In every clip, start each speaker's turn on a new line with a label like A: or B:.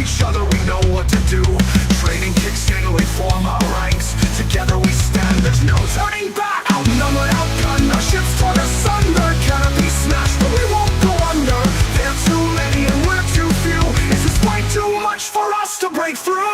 A: each other, we know what to do. Training kicks steadily form our ranks. Together we stand, there's no turning back. Outnumbered, outgunned, our ships torn asunder. Canopy smashed, but we won't go under. They're too many and we're too few. Is this fight too much for us to break through?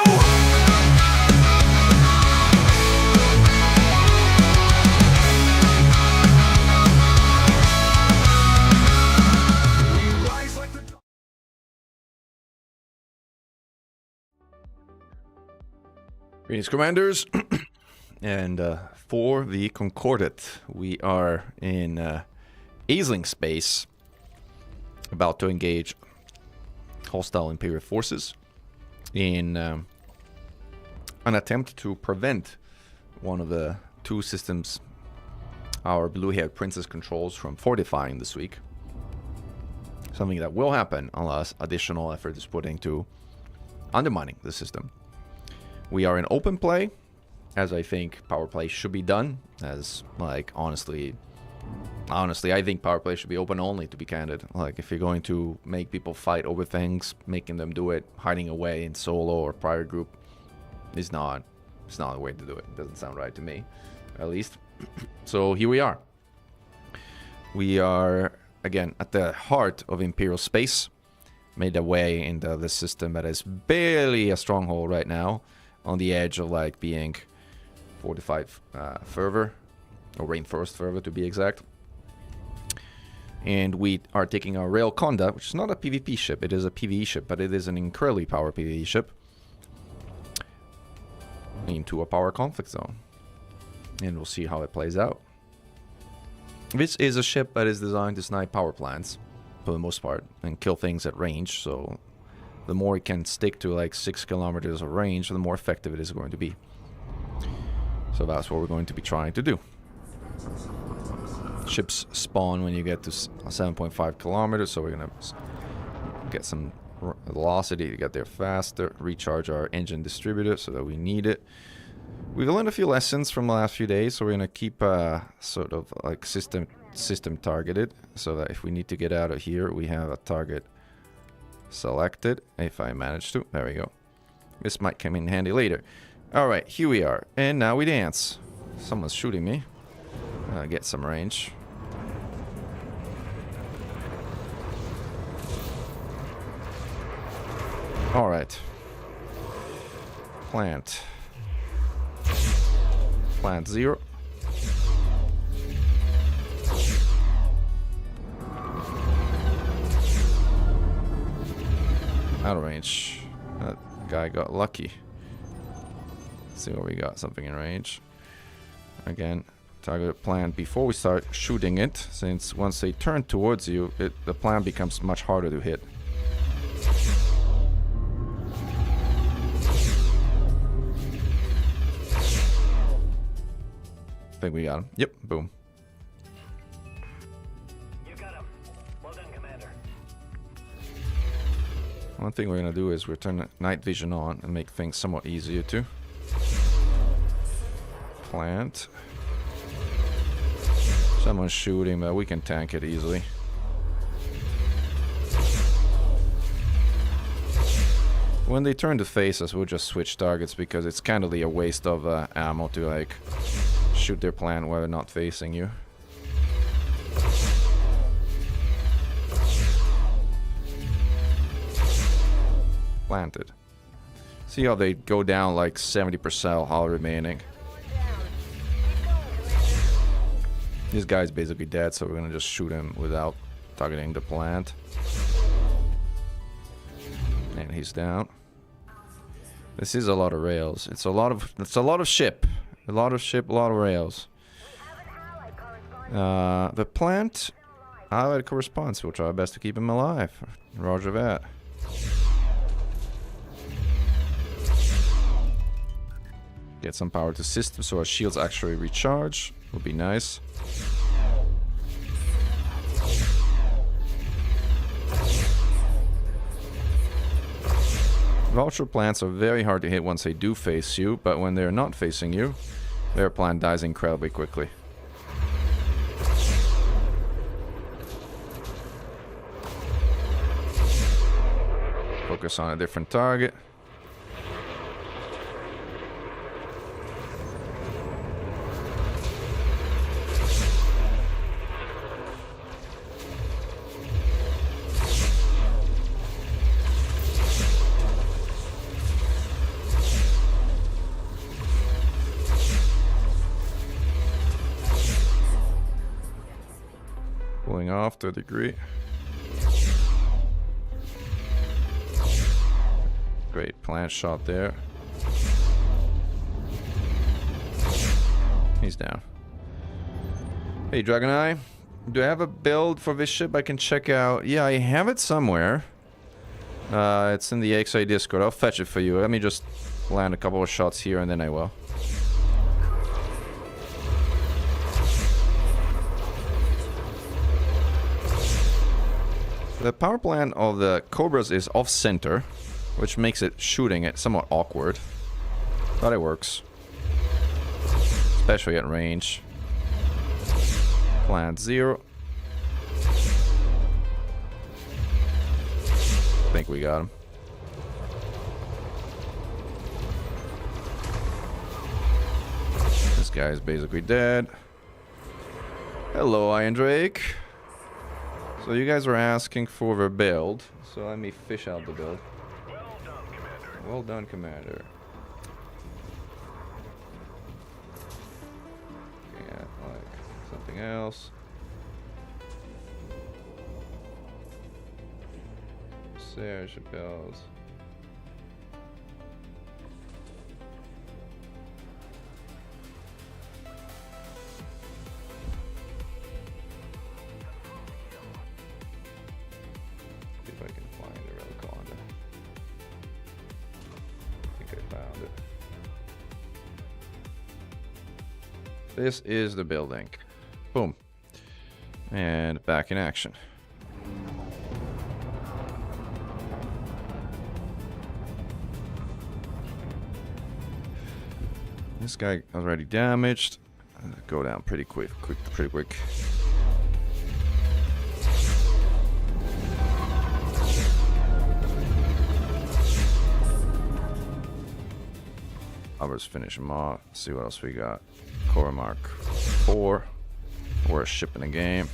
B: Greetings, Commanders, and for the Corcordat, we are in Aisling space, about to engage hostile Imperial forces in an attempt to prevent one of the two systems our blue-haired princess controls from fortifying this week. Something that will happen unless additional effort is put into undermining the system. We are in open play, as I think power play should be done. As, like, honestly, I think power play should be open only, to be candid. Like, if you're going to make people fight over things, making them do it, hiding away in solo or prior group, it's not the way to do it. It doesn't sound right to me, at least. So here we are. We are, again, at the heart of Imperial space. Made a way into this system that is barely a stronghold right now. On the edge of, like, being fortified fervor, or reinforced fervor to be exact. And we are taking our Rail Conda, which is not a PvP ship, it is a PvE ship, but it is an incredibly powerful PvE ship, into a power conflict zone. And we'll see how it plays out. This is a ship that is designed to snipe power plants, for the most part, and kill things at range, so the more it can stick to like 6 kilometers of range, the more effective it is going to be. So that's what we're going to be trying to do. Ships spawn when you get to 7.5 kilometers, so we're going to get some velocity to get there faster, recharge our engine distributor so that we need it. We've learned a few lessons from the last few days, so we're going to keep sort of like system targeted, so that if we need to get out of here, we have a target selected, if I manage to. There we go. This might come in handy later. Alright, here we are. And now we dance. Someone's shooting me. Get some range. Alright. Plant 0. Out of range. That guy got lucky. Let's see what we got. Something in range. Again, target plant before we start shooting it, since once they turn towards you, the plant becomes much harder to hit. I think we got him. Yep, boom. One thing we're going to do is we're turning night vision on and make things somewhat easier too. Plant. Someone's shooting, but we can tank it easily. When they turn to face us, we'll just switch targets because it's kind of a waste of ammo to like shoot their plant while they're not facing you. Planted. See how they go down like 70% all remaining. This guy's basically dead, so we're gonna just shoot him without targeting the plant. And he's down. This is a lot of rails. It's a lot of ship. A lot of rails. The plant allied corresponds. We'll try our best to keep him alive. Roger that. Get some power to system so our shields actually recharge. Would be nice. Vulture plants are very hard to hit once they do face you, but when they're not facing you, their plant dies incredibly quickly. focus on a different target. Pulling off to a degree. Great plant shot there. He's down. Hey, Dragon Eye. Do I have a build for this ship I can check out? Yeah, I have it somewhere. It's in the XI Discord. I'll fetch it for you. Let me just land a couple of shots here and then I will. The power plant of the Cobras is off-center, which makes it shooting it somewhat awkward. But it works. Especially at range. Plant 0. I think we got him. This guy is basically dead. Hello, Iron Drake. So you guys were asking for the build, so let me fish out the build. Well done, Commander. Looking at like something else. Serge builds. If I can find the Corcordat. I think I found it. This is the building. Boom. And back in action. This guy already damaged. Go down pretty quick. I'll just finish him off. See what else we got. Core Mark 4. Worst ship in the game.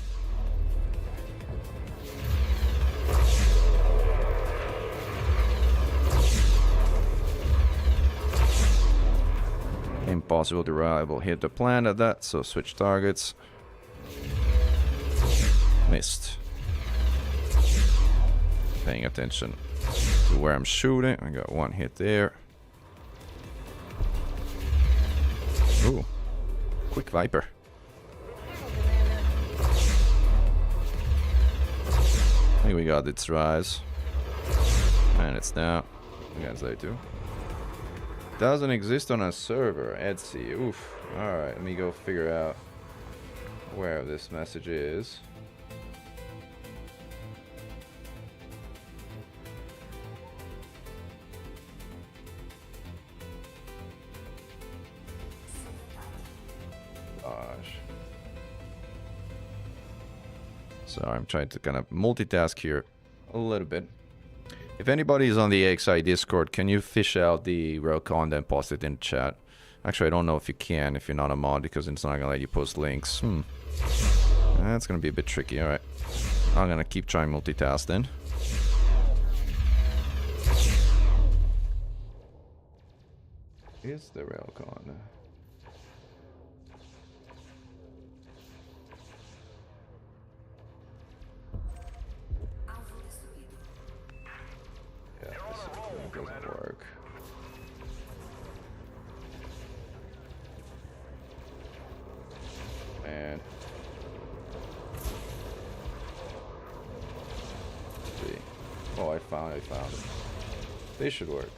B: Impossible to reliable hit the plan at that, so switch targets. Missed. Paying attention to where I'm shooting. I got one hit there. Ooh. Quick Viper. I think we got its rise. And it's down. You guys there too. Doesn't exist on a server. Etsy. Oof. Alright, let me go figure out where this message is. Gosh. So I'm trying to kind of multitask here a little bit. If anybody is on the AXI Discord, can you fish out the raw content and post it in chat? Actually, I don't know if you can if you're not a mod, because it's not gonna let you post links. That's gonna be a bit tricky. Alright. I'm gonna keep trying multitask then. Is the railcon? Yeah, this doesn't work. Man. Let's see. Oh, I found it. They should work.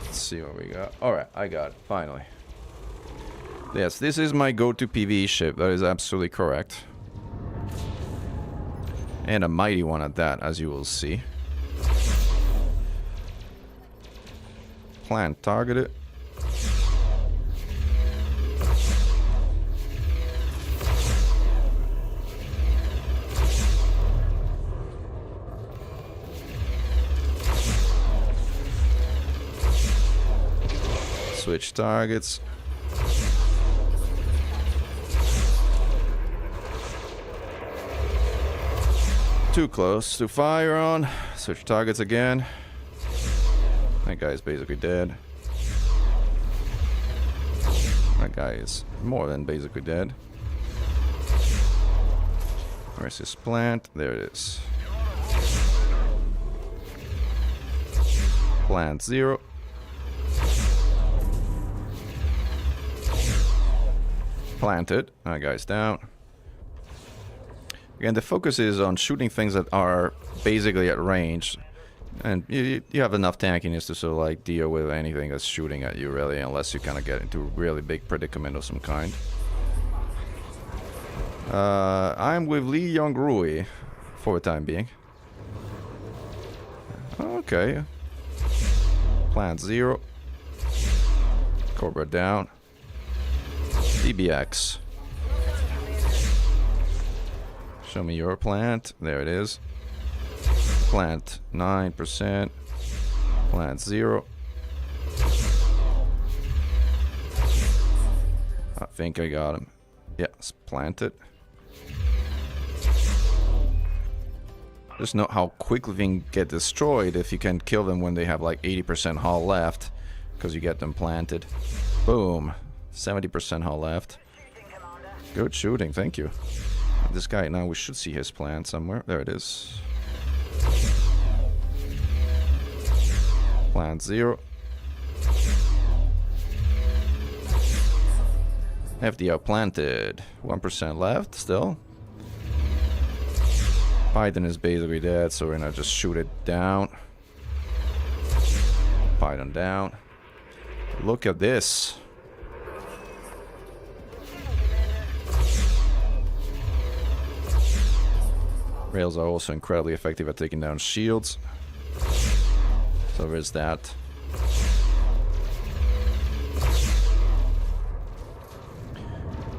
B: Let's see what we got. Alright, I got it. Finally. Yes, this is my go-to PvE ship. That is absolutely correct. And a mighty one at that, as you will see. Plan targeted. Switch targets. Too close to fire on. Switch targets again. That guy is basically dead. That guy is more than basically dead. Where's his plant? There it is. Plant 0. Planted. That guy's down. Again, the focus is on shooting things that are basically at range. And you have enough tankiness to sort of like deal with anything that's shooting at you, really, unless you kind of get into a really big predicament of some kind. I'm with Lee Young-Rui for the time being. Okay. Plant 0. Corcordat down. DBX. Show me your plant. There it is. Plant 9%. Plant 0. I think I got him. Yeah, it's planted. Just note how quickly they can get destroyed if you can kill them when they have like 80% hull left, because you get them planted. Boom. 70% hull left. Good shooting, thank you. This guy, now we should see his plant somewhere. There it is. Plant 0. FDR planted. 1% left still. Python is basically dead, so we're gonna just shoot it down. Python down. Look at this. Rails are also incredibly effective at taking down shields. So there's that.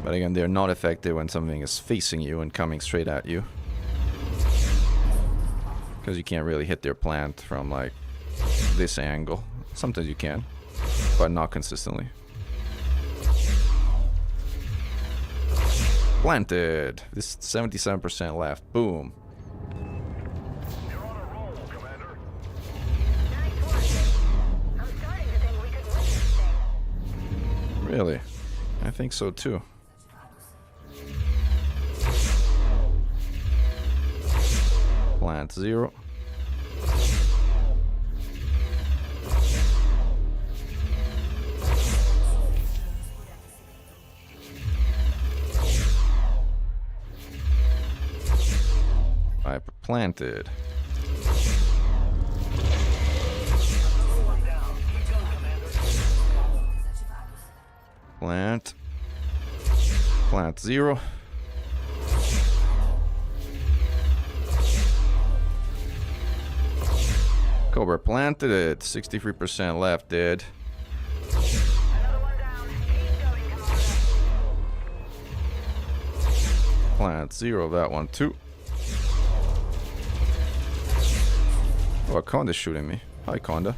B: But again, they're not effective when something is facing you and coming straight at you. Because you can't really hit their plant from like this angle. Sometimes you can, but not consistently. Planted. This 77% left. Boom.
C: You're on a roll, Commander.
B: Really? I think so too. Plant 0. I planted. Plant. Plant 0. Cobra planted it. 63% left, dead. Plant 0, that one too. Oh, Conda's shooting me. Hi, Conda.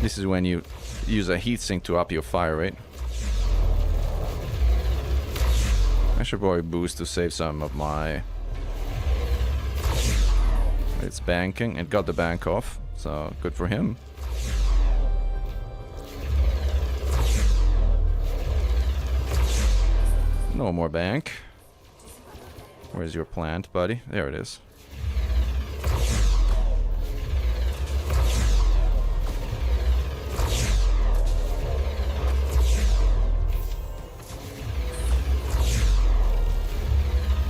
B: This is when you use a heatsink to up your fire rate. I should probably boost to save some of my... It's banking. It got the bank off, so good for him. No more bank. Where's your plant, buddy? There it is.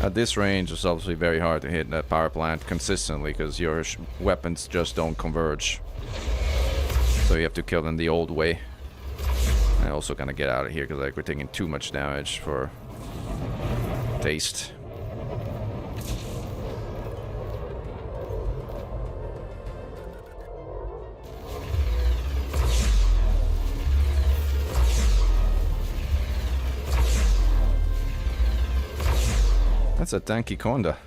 B: At this range, it's obviously very hard to hit that power plant consistently because your weapons just don't converge. So you have to kill them the old way. I also kind of get out of here because like we're taking too much damage for taste. That's a tanky Conda.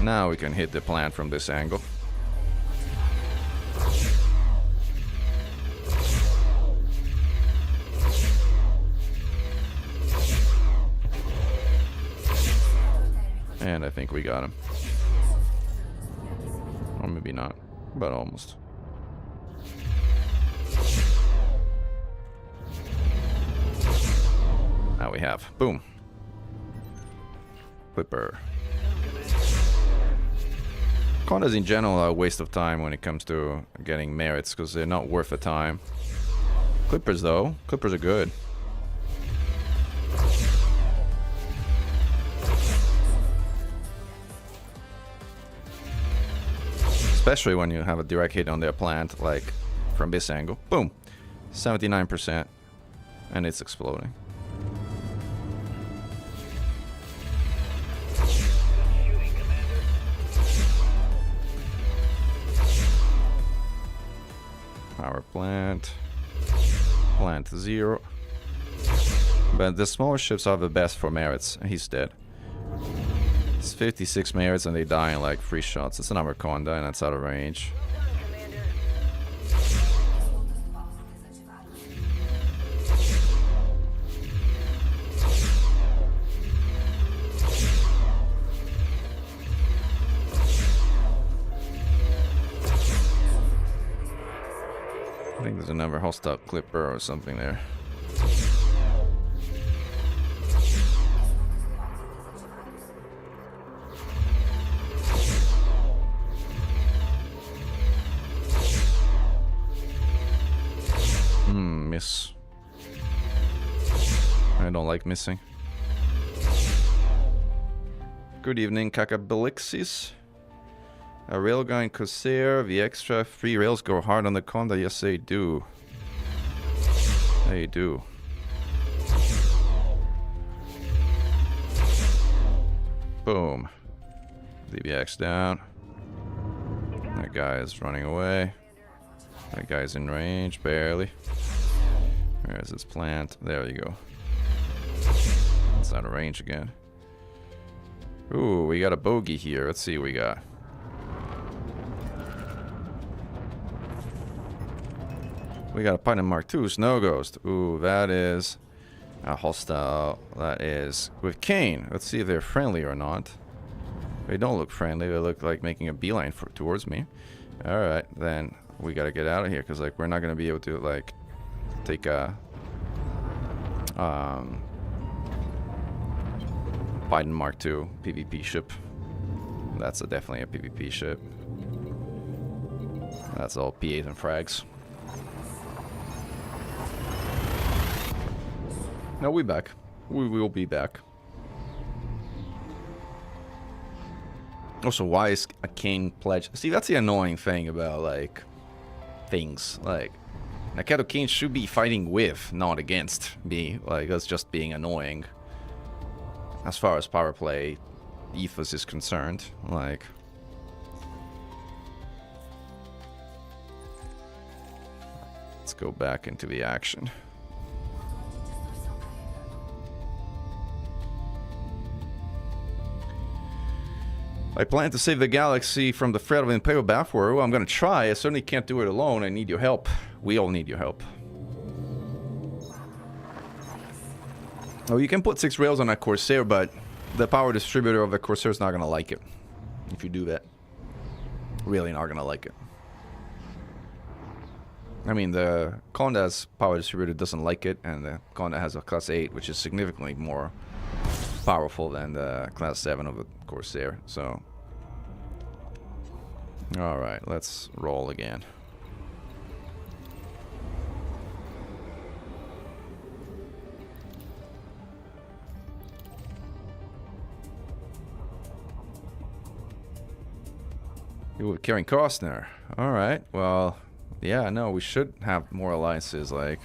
B: Now we can hit the plant from this angle. And I think we got him. Or maybe not, but almost. Now we have. Boom. Clipper. Condas in general are a waste of time when it comes to getting merits because they're not worth the time. Clippers though, Clippers are good. Especially when you have a direct hit on their plant, like from this angle. Boom! 79%. And it's exploding. Power plant. Plant 0. But the smaller ships are the best for merits. He's dead. It's 56 merits and they die in like 3 shots. It's another Conda and that's out of range. I think there's another hostile Clipper or something there. Miss. I don't like missing. Good evening, Kakabilixis. A railgun Corsair, the extra 3 rails go hard on the Conda. Yes, they do. They do. Boom. DBX down. That guy is running away. That guy's in range, barely. Where's his plant? There you go. It's out of range again. Ooh, we got a bogey here. Let's see what we got. We got a Python Mark II, Snow Ghost. Ooh, that is a hostile. That is with Kane. Let's see if they're friendly or not. They don't look friendly. They look like making a beeline towards me. Alright, then we gotta get out of here because like we're not gonna be able to like take a Biden Mark II PvP ship. That's definitely a PvP ship. That's all PAs and frags. No, we back. We will be back. Also, why is a Kane pledge? See, that's the annoying thing about like things like Nakato Kane should be fighting with, not against me. Like that's just being annoying. As far as power play ethos is concerned, like. Let's go back into the action. I plan to save the galaxy from the threat of Imperial Bath War. Well, I'm gonna try. I certainly can't do it alone. I need your help. We all need your help. Oh, you can put 6 rails on that Corsair, but the power distributor of the Corsair is not gonna like it. If you do that. Really not gonna like it. I mean, the Conda's power distributor doesn't like it, and the Conda has a class 8, which is significantly more powerful than the class 7 of the Corsair, so. Alright, let's roll again. Ooh, carrying Costner. Alright, well, yeah, no, we should have more alliances, like.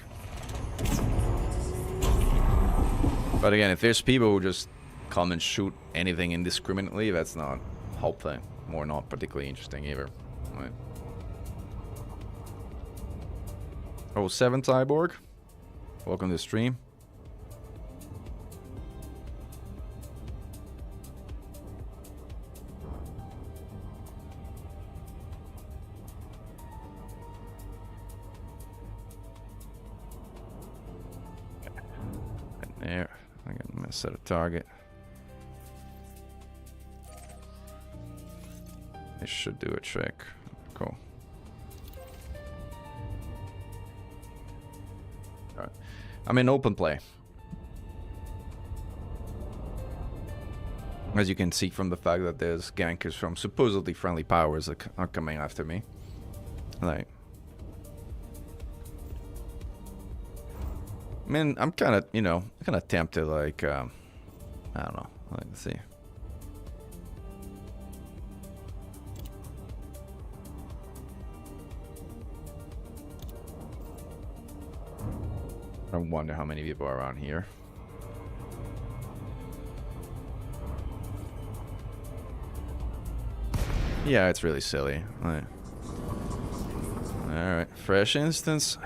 B: But again, if there's people who just come and shoot anything indiscriminately, that's not a help thing. Or not particularly interesting either. Right. 07 Cyborg. Welcome to the stream. Let's set a target. This should do a trick. Cool. Alright. I'm in open play. As you can see from the fact that there's gankers from supposedly friendly powers that are coming after me. Like, I mean, I'm kind of, you know, kind of tempted, like, I don't know. Let's see. I wonder how many people are around here. Yeah, it's really silly. Alright, fresh instance.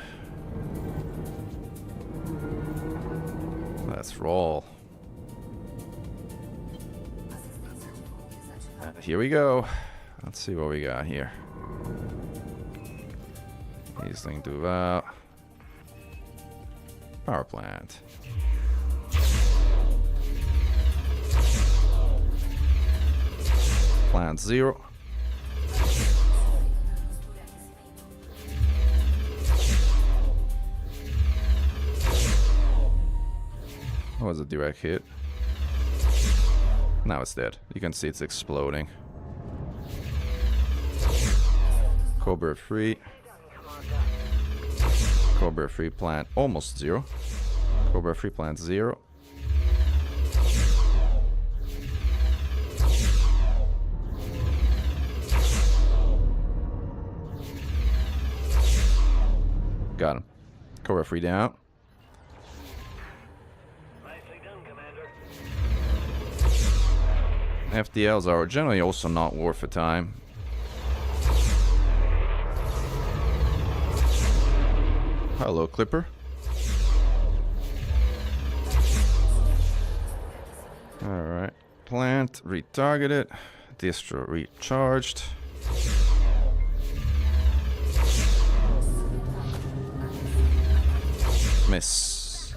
B: Let's roll. Here we go. Let's see what we got here. Aisling Duval. Power plant. Plant 0. That was a direct hit. Now it's dead. You can see it's exploding. Cobra free. Cobra free plant almost 0. Cobra free plant 0. Got him. Cobra free down.
C: Nicely done, Commander.
B: FDLs are generally also not worth the time. Hello, Clipper. Alright. Plant retargeted. Distro recharged. Miss.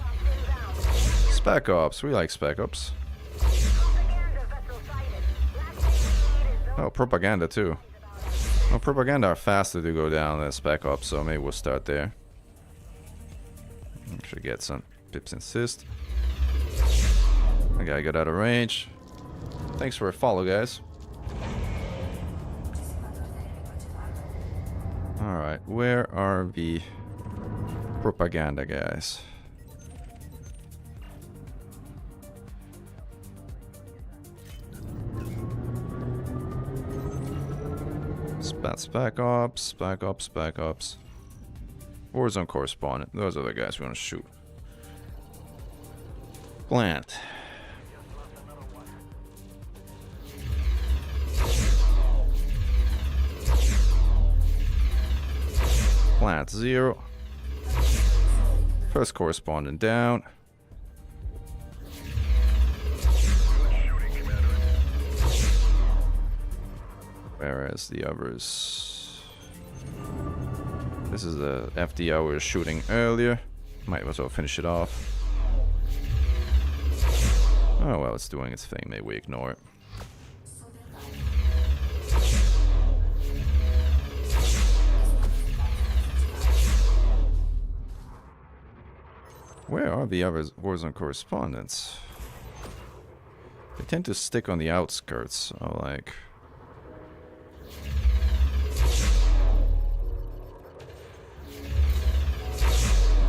B: Spec Ops. We like Spec Ops. Oh, Propaganda too. Oh, Propaganda are faster to go down than Spec Ops, so maybe we'll start there. Should get some pips insist. Okay, I got out of range. Thanks for a follow, guys. Alright, where are the Propaganda guys? Spec Ops, Spec Ops, Spec Ops. Warzone correspondent. Those are the guys we want to shoot. Plant. Plant 0. First correspondent down. Whereas the others. This is the FDL we were shooting earlier. Might as well finish it off. Oh well, it's doing its thing. Maybe we ignore it. Where are the other Warzone correspondents? They tend to stick on the outskirts, so like...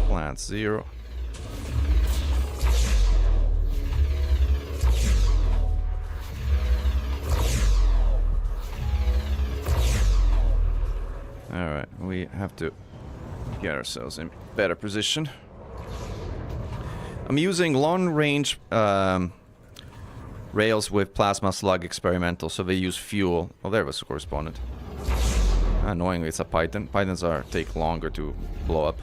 B: Plant 0. Alright, we have to get ourselves in better position. I'm using long-range rails with plasma slug experimental, so they use fuel. Oh, there was a correspondent. Annoyingly, it's a Python. Pythons take longer to blow up.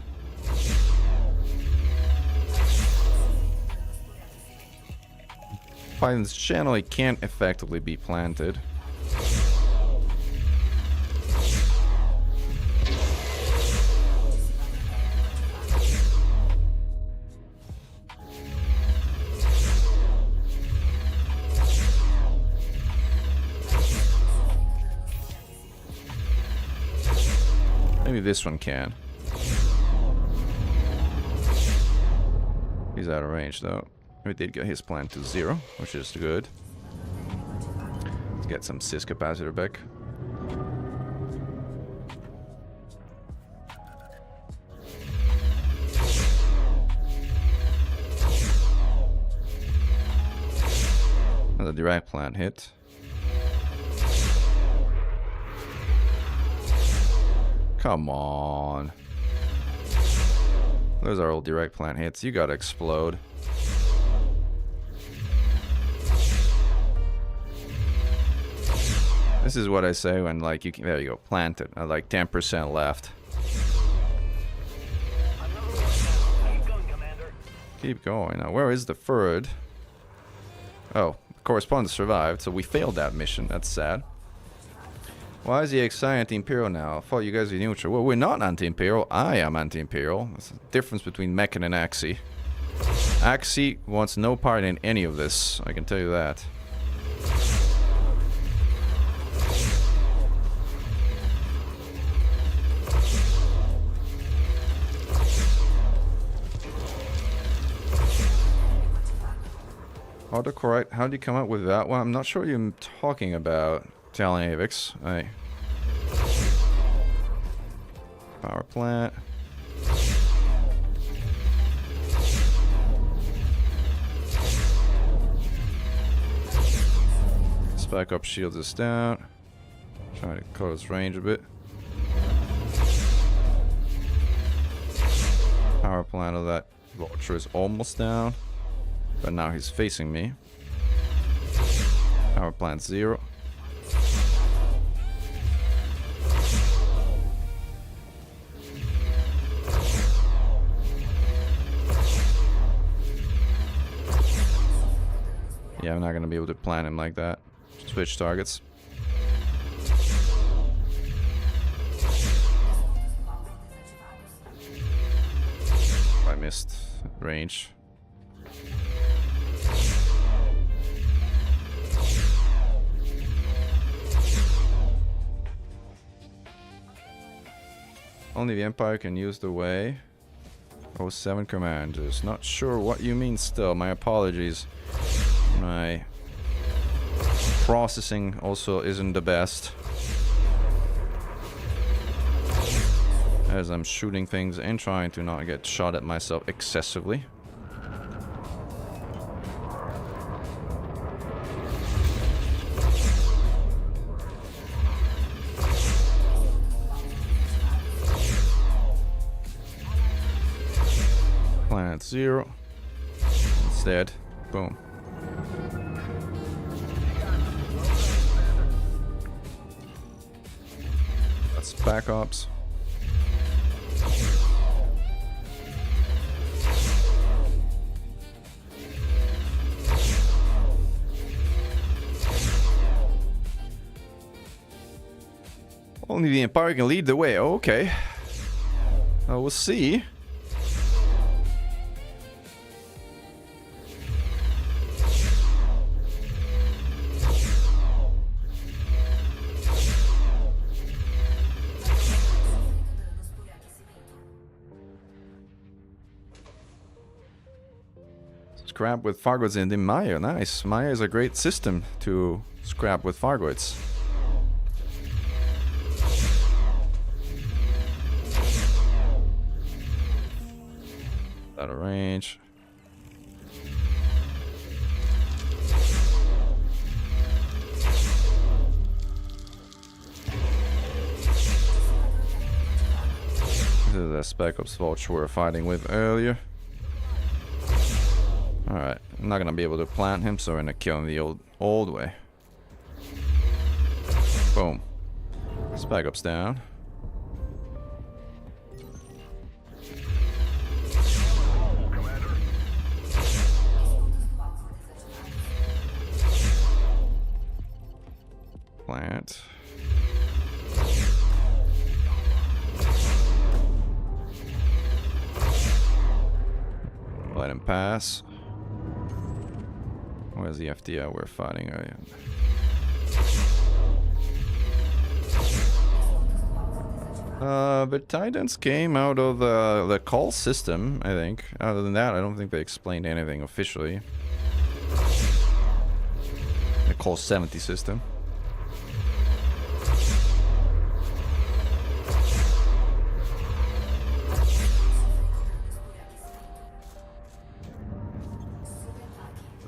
B: Pythons generally can't effectively be planted. this one can. He's out of range though. We did get his plant to 0, which is good. Let's get some sys capacitor back. Another direct plant hit. Come on. Those are all direct plant hits. You gotta explode. This is what I say when, like, you can, there you go, plant it. Like 10% left.
C: Keep going, Commander.
B: Keep going. Now, where is the third? Oh, correspondent survived, so we failed that mission. That's sad. Why is the XI anti-imperial now? I thought you guys were neutral. Well, we're not anti-imperial. I am anti-imperial. There's a difference between Meccan and Axie. Axie wants no part in any of this. I can tell you that. Autocorrect, how do you come up with that one? I'm not sure what you're talking about, Italian Avix. Power plant. Spike up shields is down. Trying to close range a bit. Power plant of that vulture is almost down. But now he's facing me. Power plant 0. Yeah, I'm not gonna be able to plan him like that. Switch targets. I missed range. Only the Empire can use the way. 07 commanders. Not sure what you mean still. My apologies. My processing also isn't the best. As I'm shooting things and trying to not get shot at myself excessively. Planet 0. It's dead. Boom. That's backups. Only the Empire can lead the way. Okay. We'll see. Scrap with Fargoids in the Maya. Nice. Maya is a great system to scrap with Fargoids. Out of range. This is a Spec Ops vulture we were fighting with earlier. Alright, I'm not gonna be able to plant him, so we're gonna kill him the old way. Boom. Spec Ops down. Plant. Let him pass. Where's the FDL we're fighting? Oh, yeah. But Titans came out of the call system, I think. Other than that, I don't think they explained anything officially. The call 70 system.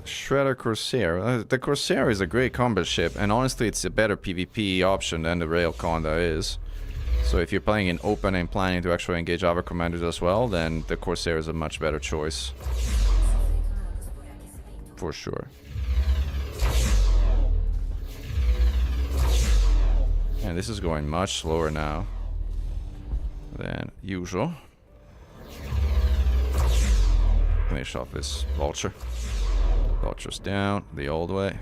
B: Shredder Corsair. The Corsair is a great combat ship, and honestly it's a better PvP option than the Rail Conda is. So if you're playing in open and planning to actually engage other commanders as well, then the Corsair is a much better choice. For sure. And this is going much slower now than usual. Finish off this vulture. Vulture's down the old way.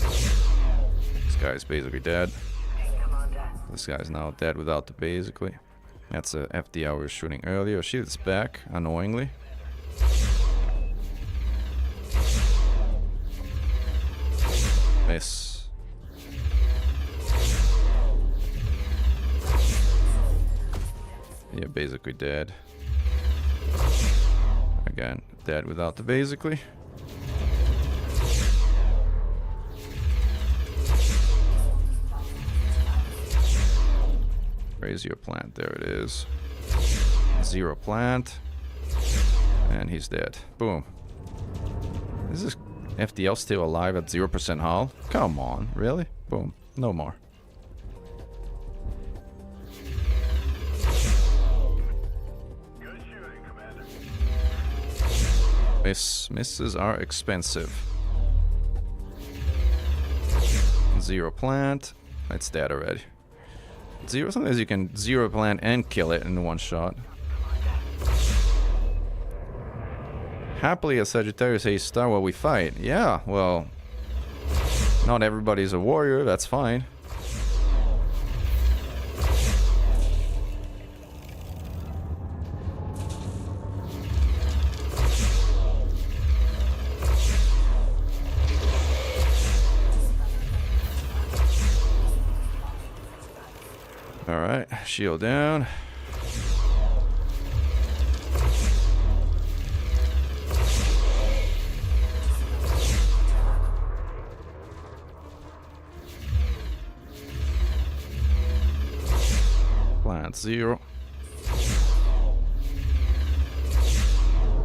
B: This guy's basically dead. This guy's now dead without the basically. That's a FD I was shooting earlier. Shield's back, annoyingly. Miss. Yeah, basically dead. Again, dead without the basically. Raise your plant. There it is. 0 plant. And he's dead. Boom. Is this FDL still alive at 0% hull? Come on, really? Boom. No more.
C: Good shooting, Commander.
B: Misses are expensive. 0 plant. It's dead already. 0, sometimes you can 0 plant and kill it in one shot. Happily a Sagittarius A star while we fight. Yeah, well, not everybody's a warrior, that's fine. Alright, shield down. Plant 0.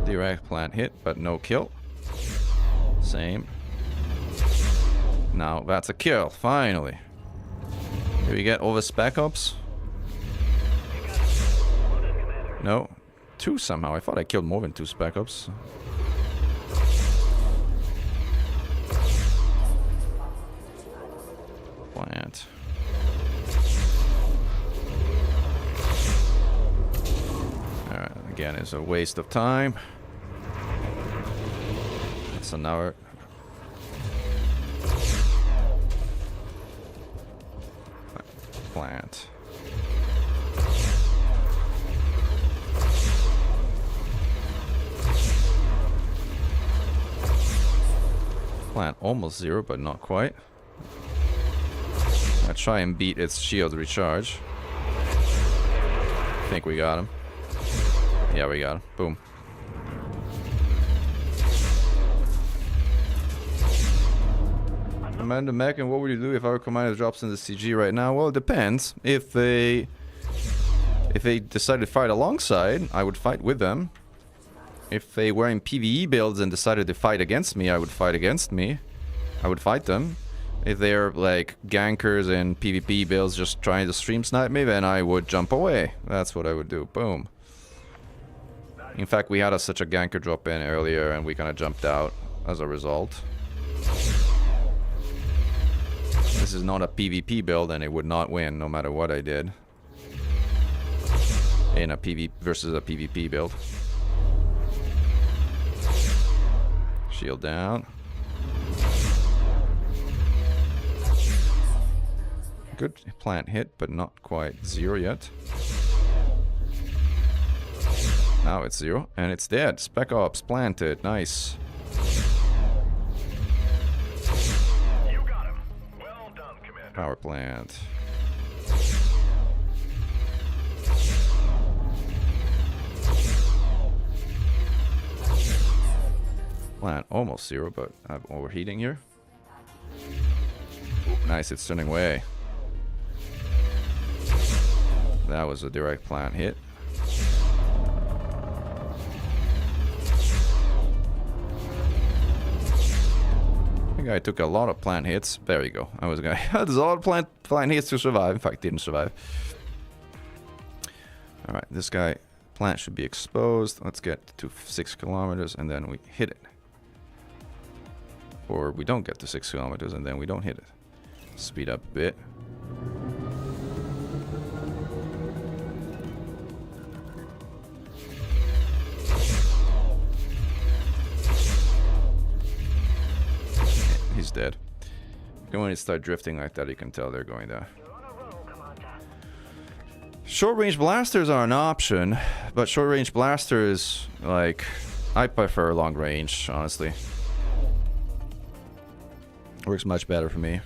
B: Direct plant hit, but no kill. Same. Now that's a kill, finally. Do we get all the spec ops? No. 2 somehow. I thought I killed more than 2 spec ops. Plant. Alright, again, it's a waste of time. That's another. Plant. Plant almost 0, but not quite. I try and beat its shield recharge. I think we got him. Yeah, we got him. Boom. Commander Mech, and what would you do if our commander drops in the CG right now? Well, it depends. If they decide to fight alongside, I would fight with them. If they were in PvE builds and decided to fight against me, I would fight against me. I would fight them. If they're like gankers in PvP builds just trying to stream snipe me, then I would jump away. That's what I would do. Boom. In fact, we had such a ganker drop in earlier and we kind of jumped out as a result. This is not a PvP build and it would not win no matter what I did. In a PvP versus a PvP build. Shield down. Good plant hit, but not quite 0 yet. Now it's 0, and it's dead. Spec Ops planted. Nice.
C: You got him. Well done, Commander.
B: Power plant. Plant almost 0, but I'm overheating here. Ooh, nice, it's turning away. That was a direct plant hit. I think I took a lot of plant hits. There you go. I was gonna. There's a lot of plant hits to survive. In fact, didn't survive. All right, this guy plant should be exposed. Let's get to 6 kilometers and then we hit it. Or we don't get to 6 kilometers and then we don't hit it. Speed up a bit. He's dead. When it start drifting like that, you can tell they're going down. Short-range blasters are an option, but short-range blasters, like, I prefer long range, honestly. Works much better for me.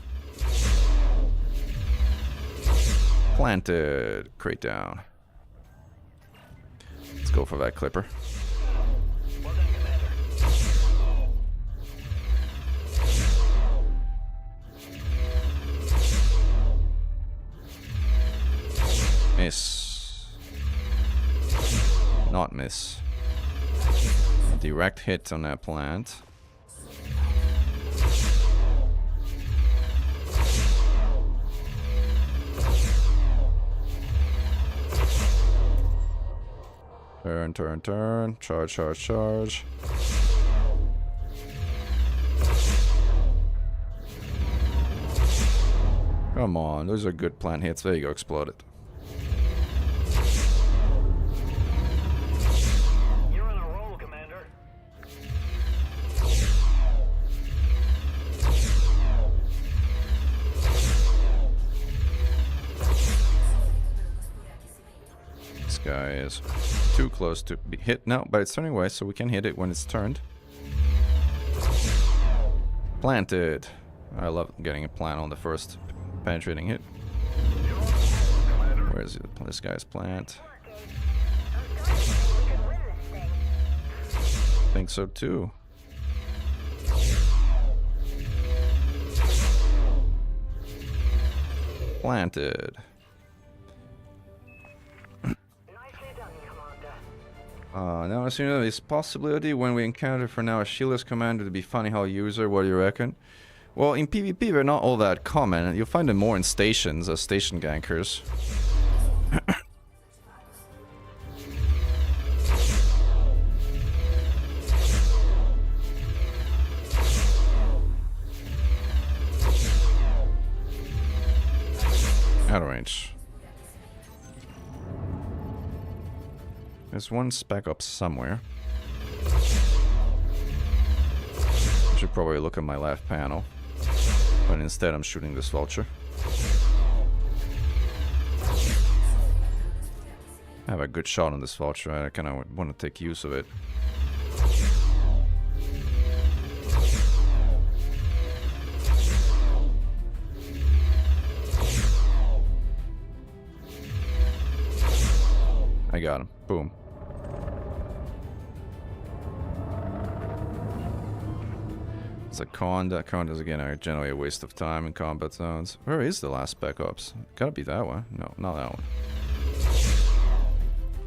B: Planted. Crate down. Let's go for that clipper. Miss. Not miss. Direct hit on that plant. Turn, turn, turn. Charge, charge, charge. Come on, those are good plant hits. There you go, exploded.
C: You're on a roll, Commander.
B: This guy is too close to be hit now, but it's turning away, so we can hit it when it's turned. Planted. I love getting a plant on the first penetrating hit. Where is it? This guy's plant. Think so too. Planted. Now assuming there is possibility when we encounter for now a shieldless commander to be funny how user, what do you reckon? Well, in PvP they're not all that common. You'll find them more in stations as station gankers. Out of range. There's one spec up somewhere. I should probably look at my left panel. But instead I'm shooting this vulture. I have a good shot on this vulture. I kind of want to take use of it. I got him. Boom. It's a Corcordat. Corcordat again are generally a waste of time in combat zones. Where is the last spec ops? Gotta be that one. No, not that one.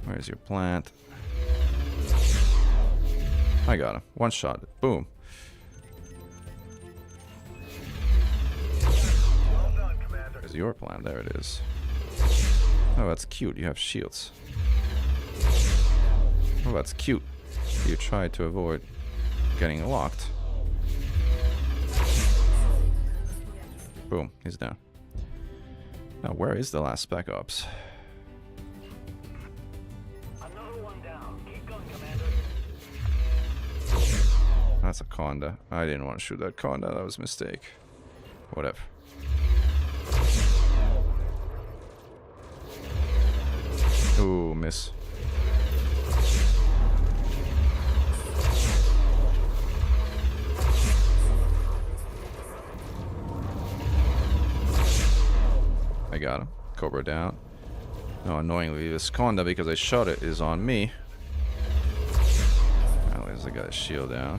B: Where's your plant? I got him. One shot. Boom. There's your plant. There it is. Oh, that's cute. You have shields. Oh, that's cute. You try to avoid getting locked. Boom, he's down. Now, where is the last spec ops?
C: Another one down. Keep going, Commander.
B: That's a Corcordat. I didn't want to shoot that Corcordat. That was a mistake. Whatever. Ooh, miss. I got him. Cobra down. No, annoyingly, this Conda, because I shot it, is on me. At least I got his shield down.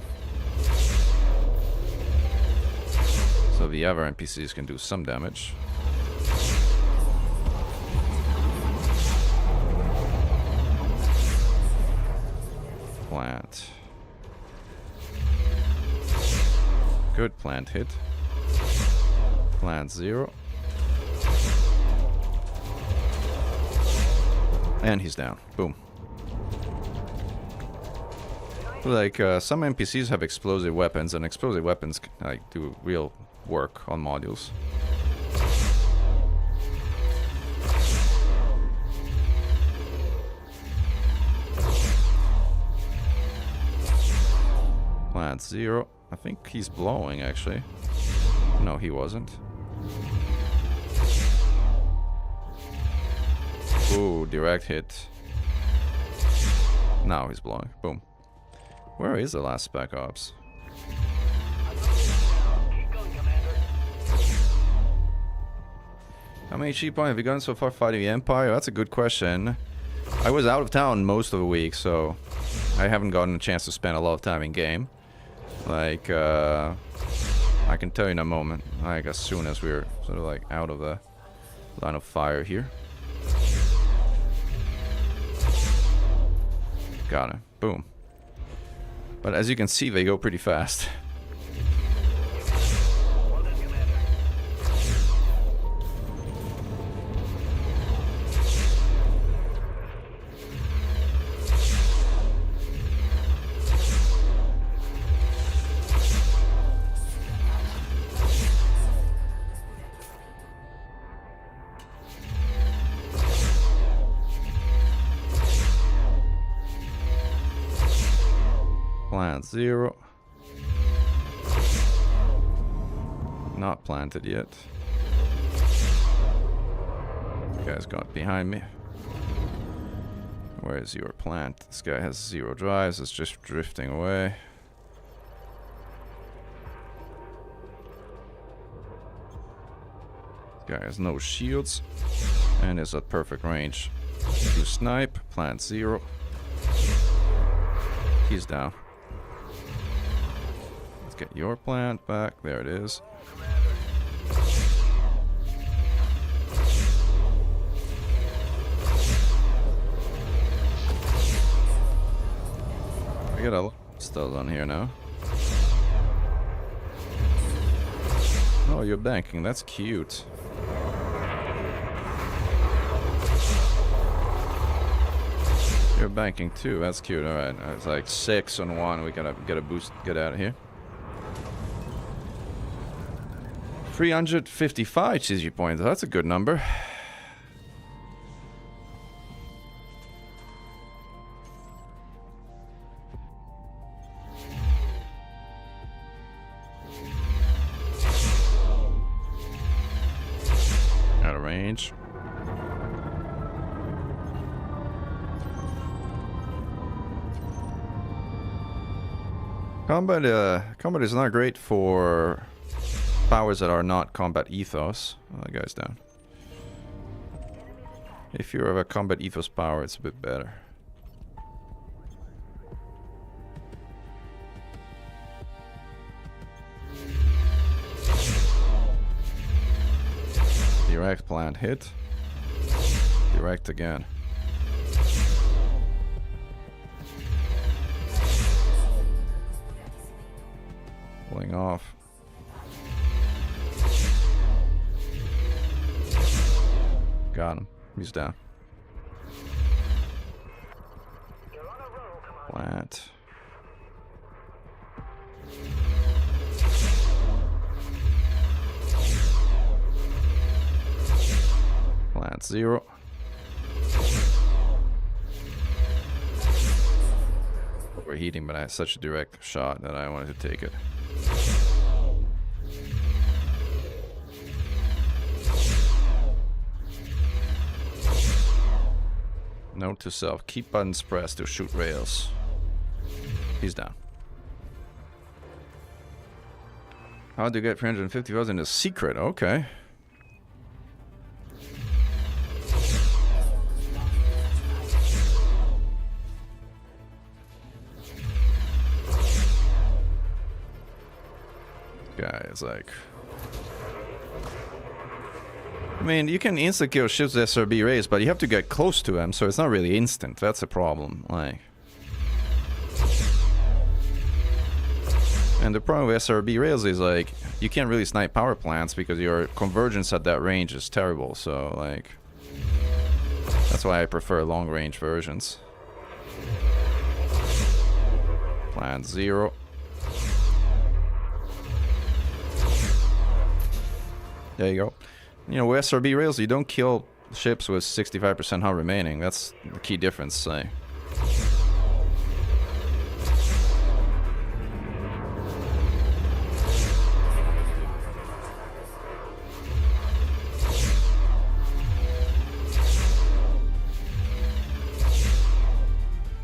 B: So the other NPCs can do some damage. Plant. Good plant hit. Plant 0. And he's down. Boom. Like, some NPCs have explosive weapons, and explosive weapons like do real work on modules. Plant 0. I think he's blowing, actually. No, he wasn't. Ooh, direct hit. Now he's blowing. Boom. Where is the last Spec Ops? How many cheap points have you gotten so far fighting the Empire? That's a good question. I was out of town most of the week, so I haven't gotten a chance to spend a lot of time in game. Like, I can tell you in a moment, like as soon as we're sort of like out of the line of fire here. Got it. Boom. But as you can see, they go pretty fast. Plant 0. Not planted yet. You guys got behind me. Where is your plant? This guy has 0 drives. It's just drifting away. This guy has no shields and is at perfect range to snipe. Plant 0. He's down. Get your plant back. There it is. I got a lot of stuff on here now. Oh, you're banking. That's cute. You're banking too. That's cute. All right. It's like 6 on 1. We gotta get a boost. Get out of here. 355 GG points. That's a good number. Out of range. Combat is not great for powers that are not combat ethos. Oh, that guy's down. If you have a combat ethos power, it's a bit better. Direct plant hit. Direct again. Pulling off. Got him. He's down. Plant. Plant 0. Overheating, but I had such a direct shot that I wanted to take it. Note to self, keep buttons pressed to shoot rails. He's down. How to get 350,000 is secret, okay. Guy is like... I mean, you can insta-kill ships with SRB rays, but you have to get close to them, so it's not really instant. That's a problem. Like... And the problem with SRB rails is, like, you can't really snipe power plants because your convergence at that range is terrible, so, like... That's why I prefer long-range versions. Plant 0. There you go. You know, with SRB rails, you don't kill ships with 65% hull remaining. That's the key difference, say.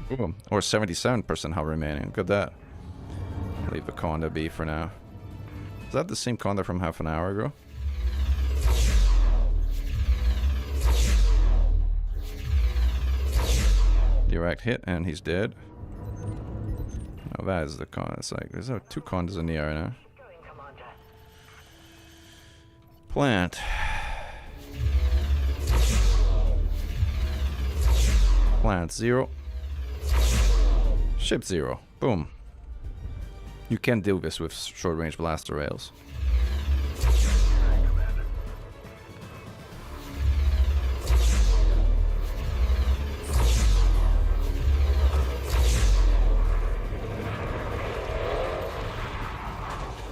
B: Boom. Or 77% hull remaining. Look at that. Leave the Conda be for now. Is that the same Conda from half an hour ago? Direct hit, and he's dead. Oh, that is the Conda. It's like, there's two Condas in the air now. Plant. Plant 0. Ship 0. Boom. You can't do this with short-range blaster rails.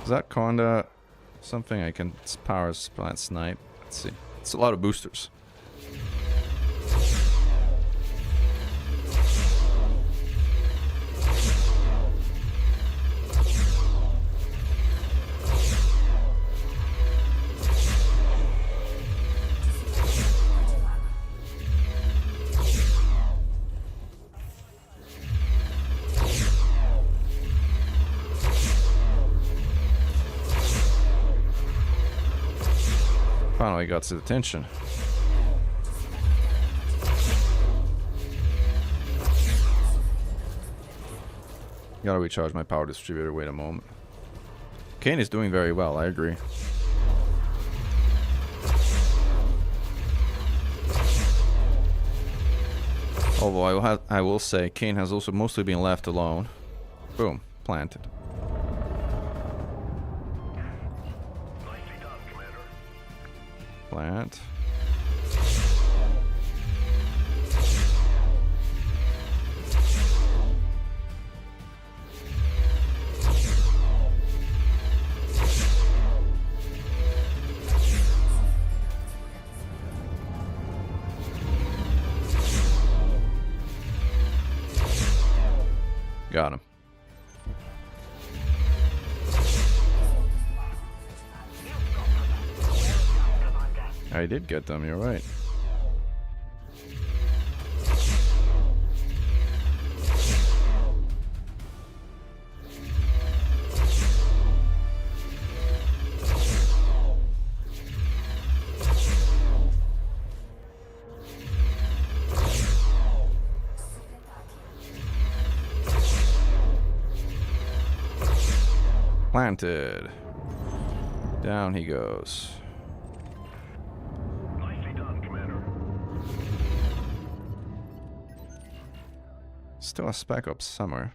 B: Is that Conda something I can power plant snipe? Let's see. It's a lot of boosters. Finally got his attention. Gotta recharge my power distributor. Wait a moment. Kane is doing very well, I agree. Although I will say, Kane has also mostly been left alone. Boom. Planted. Plant. Got him. I did get them, you're right. Planted. Down he goes.
C: Nicely done, Commander.
B: Still a spec up somewhere.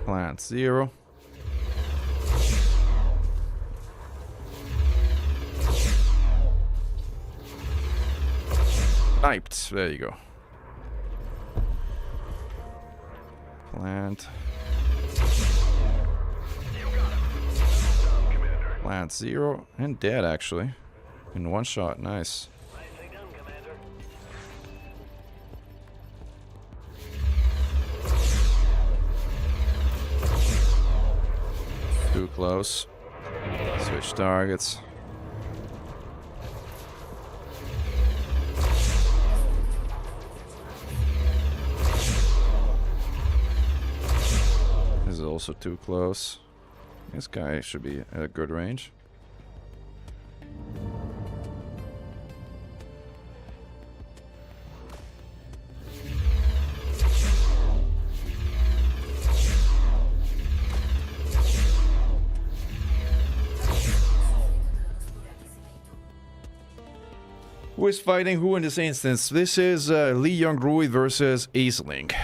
B: Plant 0. Sniped. There you go. Plant. Plant 0 and dead actually. In one shot. Nice.
C: Nicely done, Commander.
B: Too close. Switch targets. also too close. This guy should be at a good range. Who is fighting who in this instance? This is Lee Young-Rui versus Aisling.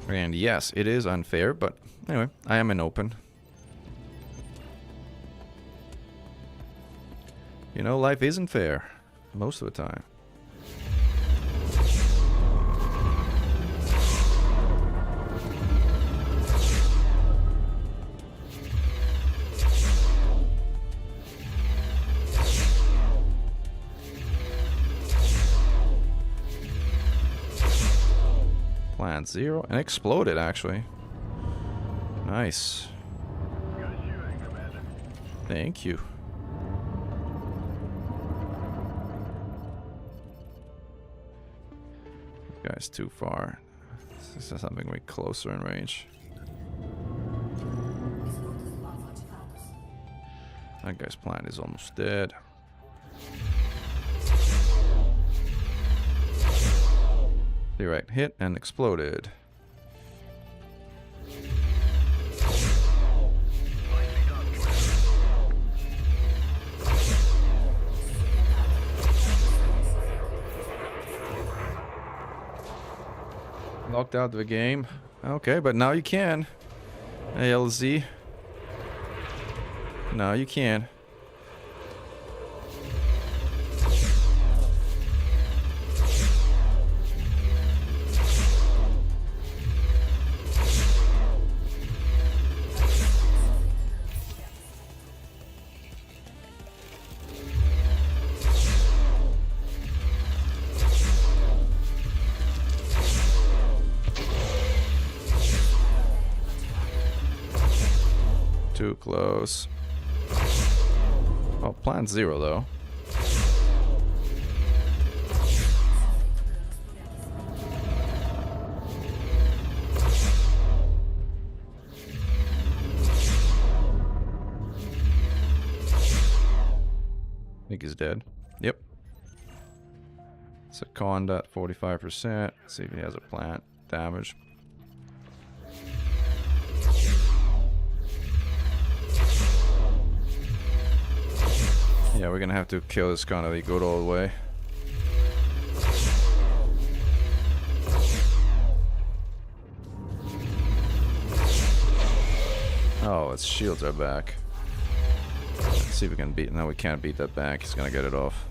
B: And yes, it is unfair, but anyway, I am an open. You know, life isn't fair most of the time. Plant 0 and exploded actually. Nice.
C: Good shooting, Commander.
B: Thank you. This guy's too far. This is something way closer in range. That guy's plant is almost dead. Right, hit and exploded. Locked out of the game. Okay, but now you can. ALZ. Now you can. Too close. Oh, plant 0 though. I think he's dead. Yep. It's a Corcordat 45%. See if he has a plant damage. Yeah, we're gonna have to kill this kind of the good old way. Oh, its shields are back. Let's see if we can beat. No, we can't beat that back. He's gonna get it off.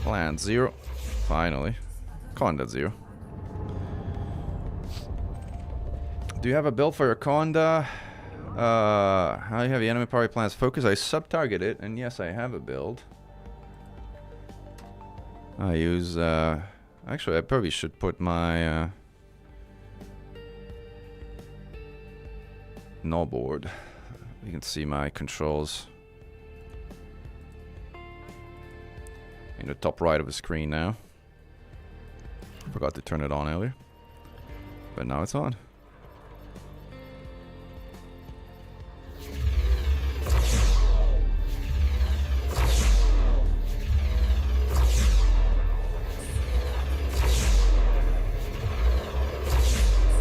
B: Plant 0. Finally. Corcordat 0. Do you have a build for your Corcordat? How you have the enemy party plans focus? I sub-target it, and yes, I have a build. I use, actually, I probably should put my, null board. You can see my controls in the top right of the screen now. Forgot to turn it on earlier, but now it's on.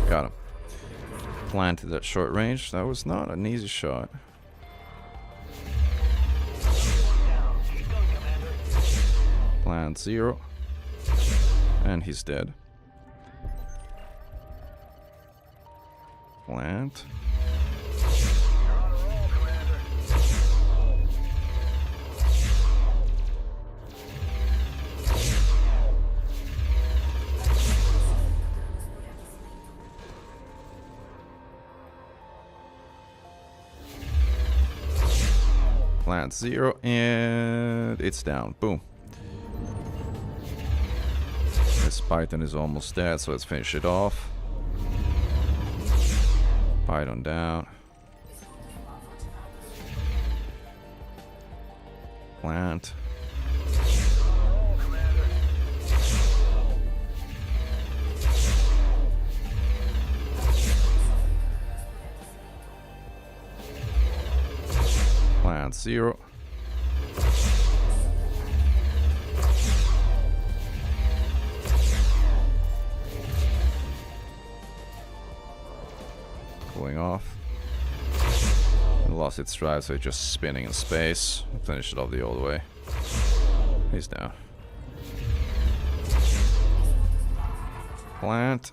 B: Got him. Planted at short range. That was not an easy shot. Plant 0. And he's dead. Plant. Plant 0, and it's down. Boom. This Python is almost dead, so let's finish it off. Python down. Plant. Plant 0. Going off. It lost its drive, so it's just spinning in space. Finish it off the old way. He's down. Plant.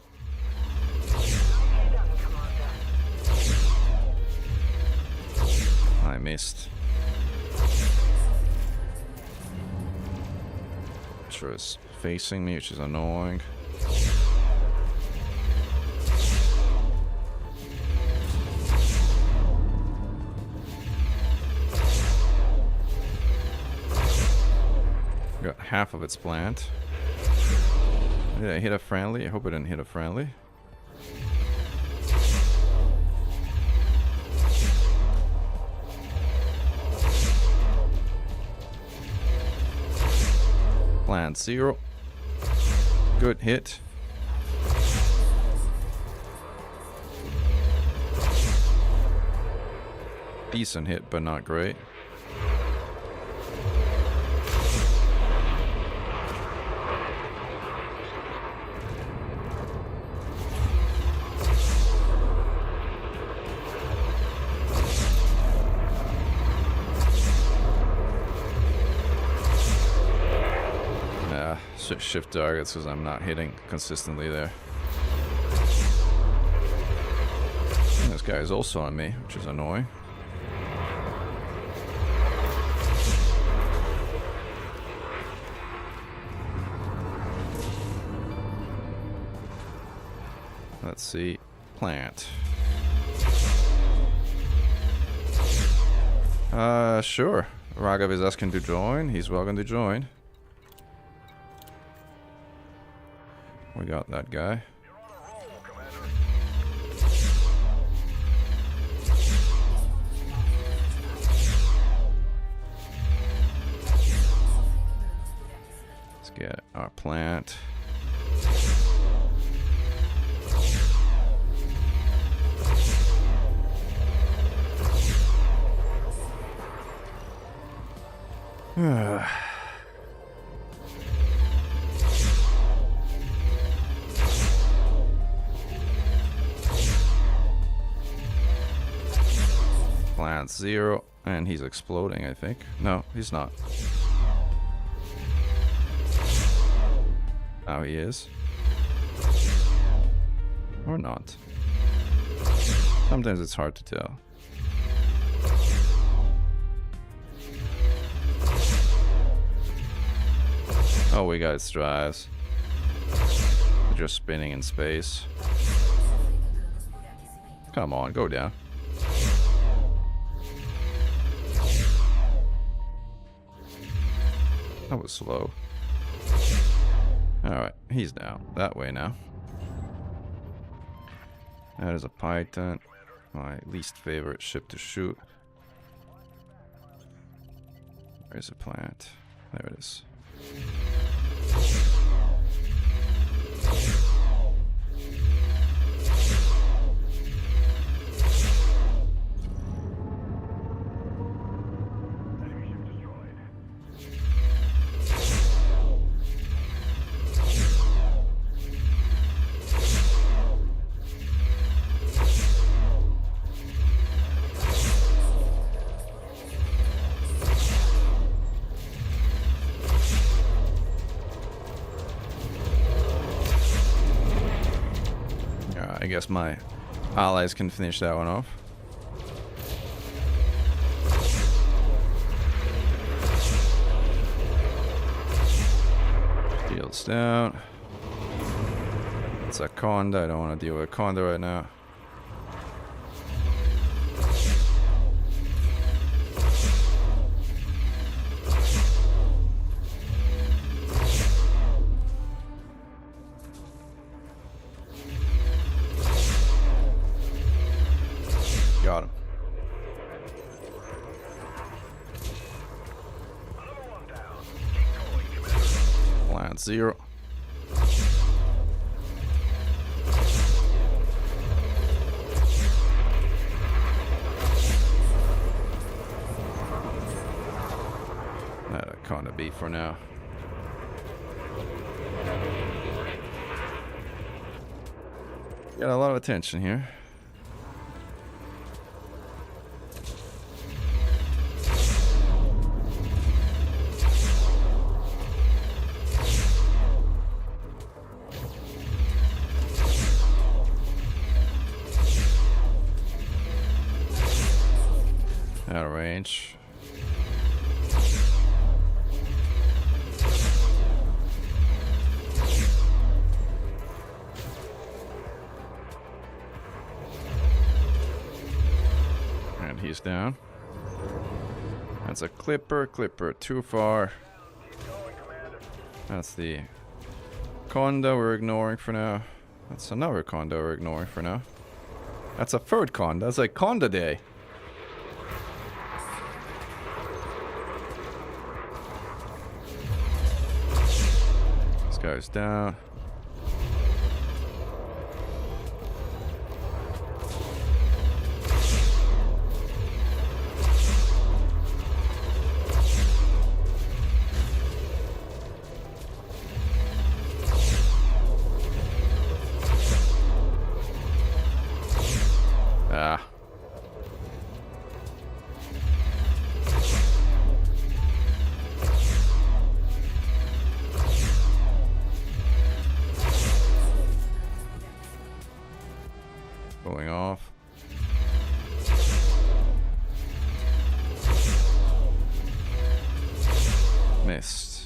B: I missed. Sure it's facing me, which is annoying. Got half of its plant. Did I hit a friendly? I hope I didn't hit a friendly. Plant 0. Good hit. Decent hit, but not great. Shift targets because I'm not hitting consistently there. And this guy is also on me, which is annoying. Let's see. Plant. Sure. Raghav is asking to join. He's welcome to join. We got that guy. Let's get our plant. Plant 0, and he's exploding, I think. No, he's not. Now he is. Or not. Sometimes it's hard to tell. Oh, we got its drives. They're just spinning in space. Come on, go down. That was slow. Alright, he's down. That way now. That is a Python. My least favorite ship to shoot. Where's the plant? There it is. I guess my allies can finish that one off. Shields down. It's a Conda. I don't want to deal with a Conda right now. That's 0. That'll kind of be for now. Got a lot of attention here. Out of range. And he's down. That's a Clipper. Clipper too far. That's the Conda we're ignoring for now. That's another Conda we're ignoring for now. That's a third Conda. That's like Conda day. This guy's down. Ah. Going off. Missed.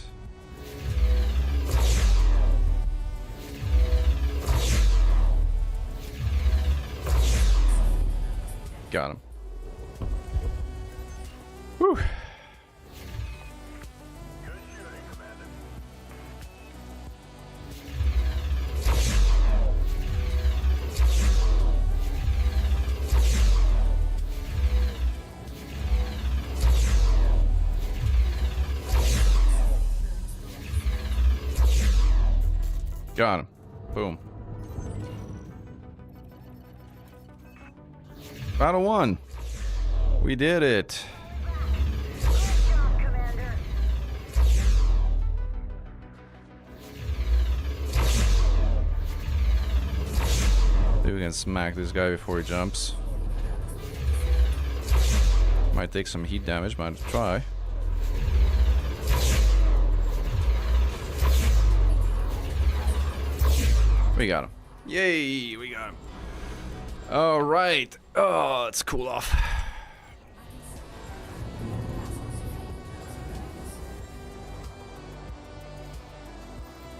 B: Got him. Whew.
C: Good shooting, Commander.
B: Got him. Boom. Battle 1. We did it. Maybe we can smack this guy before he jumps. Might take some heat damage, but try. We got him. Yay, we got him. All right. Oh, let's cool off.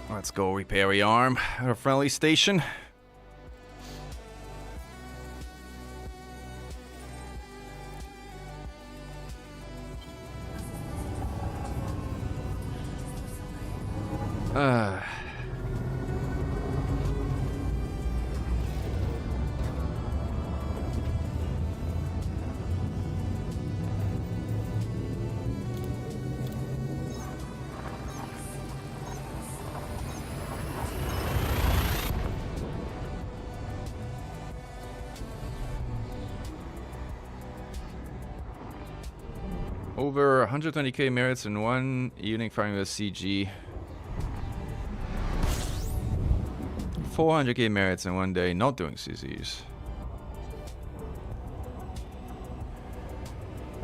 B: Let's go repair the arm at a friendly station. Over 120k merits in one evening firing with CG. 400k merits in one day not doing CZs.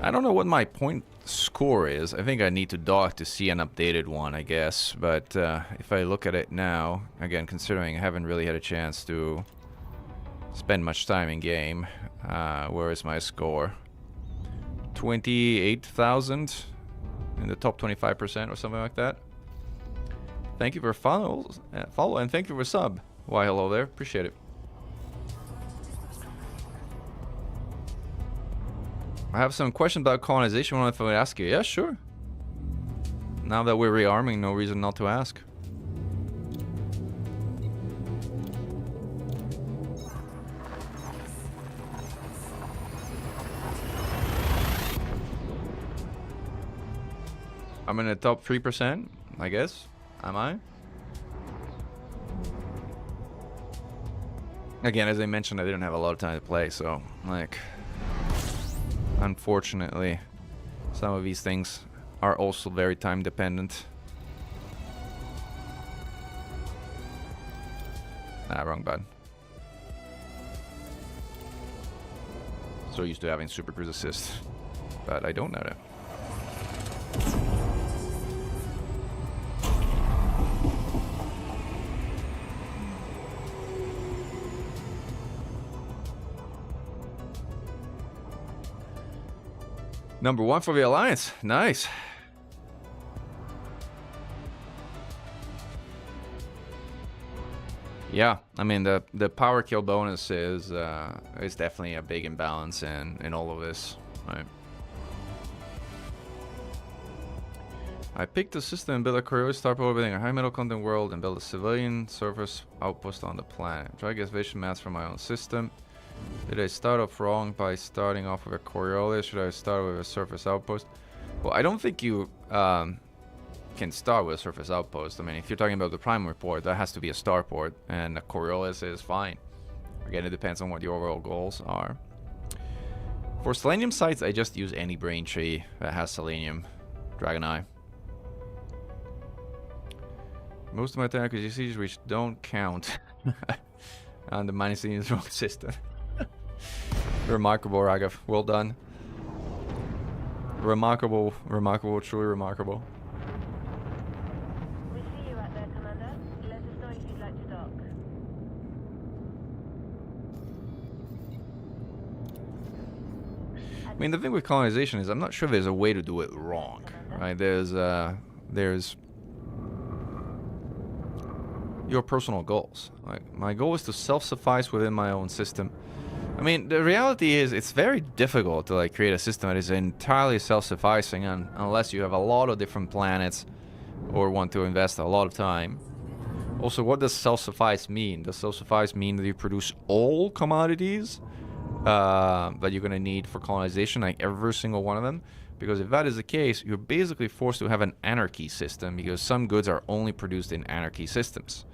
B: I don't know what my point score is. I think I need to dock to see an updated one, I guess. But if I look at it now, again, considering I haven't really had a chance to spend much time in game, where is my score? 28,000 in the top 25% or something like that. Thank you for follow and thank you for sub. Why hello there, appreciate it. I have some questions about colonization. I don't know if I would ask you. Yeah, sure. Now that we're rearming, no reason not to ask. I'm in the top 3%, I guess. Am I? Again, as I mentioned, I didn't have a lot of time to play, so, like, unfortunately, some of these things are also very time dependent. Ah, wrong button. So used to having Super Cruise Assist, but I don't know that. Number 1 for the Alliance. Nice. Yeah, I mean the power kill bonus is definitely a big imbalance in all of this. Right. I picked the system and built a Coriolis start orbiting a high metal content world and build a civilian surface outpost on the planet. Try to get vision maps from my own system. Did I start off wrong by starting off with a Coriolis? Should I start with a surface outpost? Well, I don't think you can start with a surface outpost. I mean, if you're talking about the prime report, that has to be a starport, and a Coriolis is fine. Again, it depends on what your overall goals are. For Selenium sites, I just use any brain tree that has Selenium. Dragon Eye. Most of my time acquisitions which don't count on the minus in the wrong system. Remarkable, Ragav. Well done. Remarkable, remarkable, truly remarkable.
D: We see you out there, Commander. Let us know if you'd like to dock.
B: I mean, the thing with colonization is I'm not sure there's a way to do it wrong, right? There's your personal goals. Like, my goal is to self-suffice within my own system. I mean, the reality is it's very difficult to like create a system that is entirely self-sufficing unless you have a lot of different planets or want to invest a lot of time. Also, what does self-suffice mean? Does self-suffice mean that you produce all commodities that you're going to need for colonization, like every single one of them? Because if that is the case, you're basically forced to have an anarchy system because some goods are only produced in anarchy systems.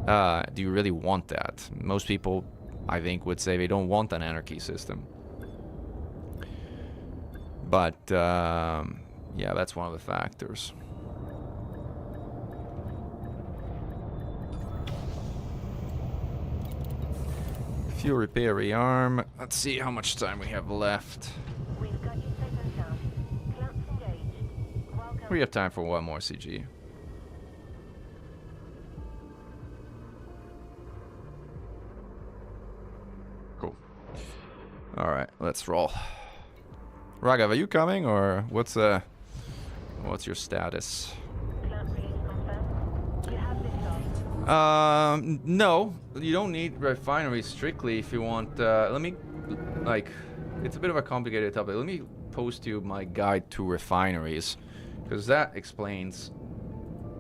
B: Do you really want that? Most people, I think, would say they don't want an anarchy system. But, yeah, that's one of the factors. Fuel repair, rearm. Let's see how much time we have left.
D: We've got you safe and sound. Clamps engaged. Welcome.
B: We have time for one more CG. Cool. All right, let's roll. Ragav, are you coming, or what's your status?
D: Clamp release confirmed. You have this off.
B: No, you don't need refineries strictly if you want. Let me, like, it's a bit of a complicated topic. Let me post you my guide to refineries, because that explains,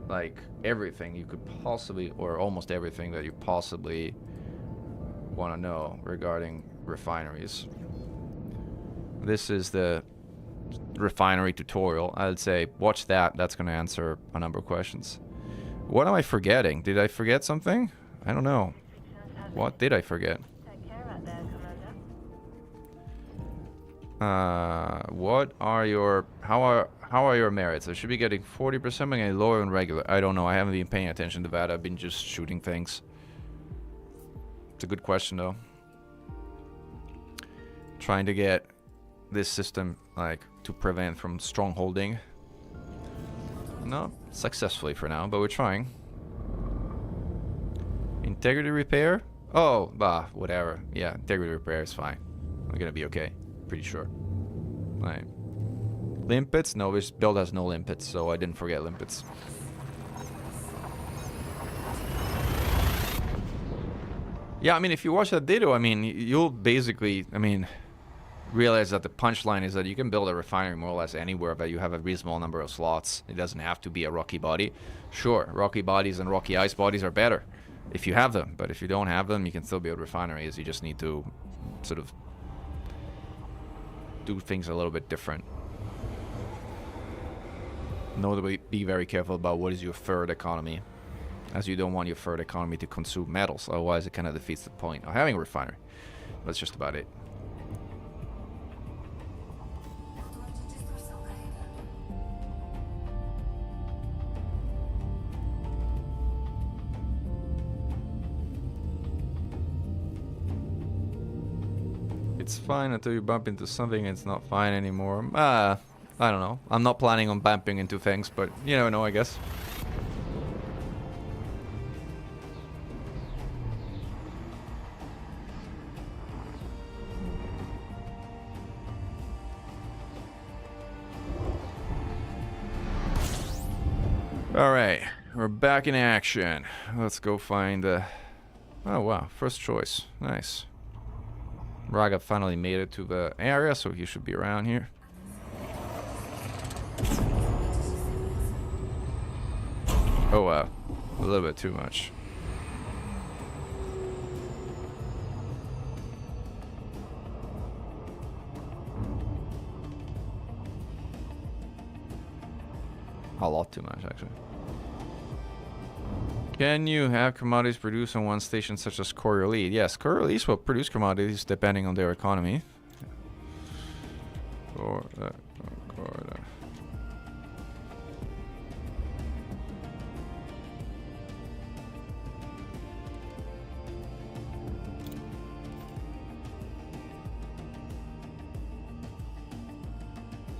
B: like, everything you could possibly, or almost everything that you possibly want to know regarding refineries. This is the refinery tutorial. I'd say watch that. That's going to answer a number of questions. What am I forgetting? Did I forget something? I don't know. What did I forget?
D: Take care out there, Commander.
B: What are your how are your merits? I should be getting 40%, but getting lower and regular. I don't know. I haven't been paying attention to that. I've been just shooting things. It's a good question though. Trying to get this system like to prevent from strongholding. Not successfully for now, but we're trying. Integrity repair? Oh, bah, whatever. Yeah, integrity repair is fine. We're gonna be okay. Pretty sure. Right. Limpets? No, this build has no limpets, so I didn't forget limpets. Yeah, I mean, if you watch that video, I mean, you'll basically, I mean, realize that the punchline is that you can build a refinery more or less anywhere that you have a reasonable number of slots. It doesn't have to be a rocky body. Sure, rocky bodies and rocky ice bodies are better if you have them, but if you don't have them, you can still build refineries. You just need to sort of do things a little bit different. Notably, be very careful about what is your third economy. as you don't want your third economy to consume metals, otherwise it kind of defeats the point of having a refinery. That's just about it. It's fine until you bump into something and it's not fine anymore. I don't know. I'm not planning on bumping into things, but you never know, I guess. Alright, we're back in action. Let's go find oh wow, first choice. Nice. Raga finally made it to the area, so he should be around here. Oh wow, a little bit too much. A lot too much, actually. Can you have commodities produced on one station such as Corcordat? Yes, Corcordat will produce commodities depending on their economy. Corcordat.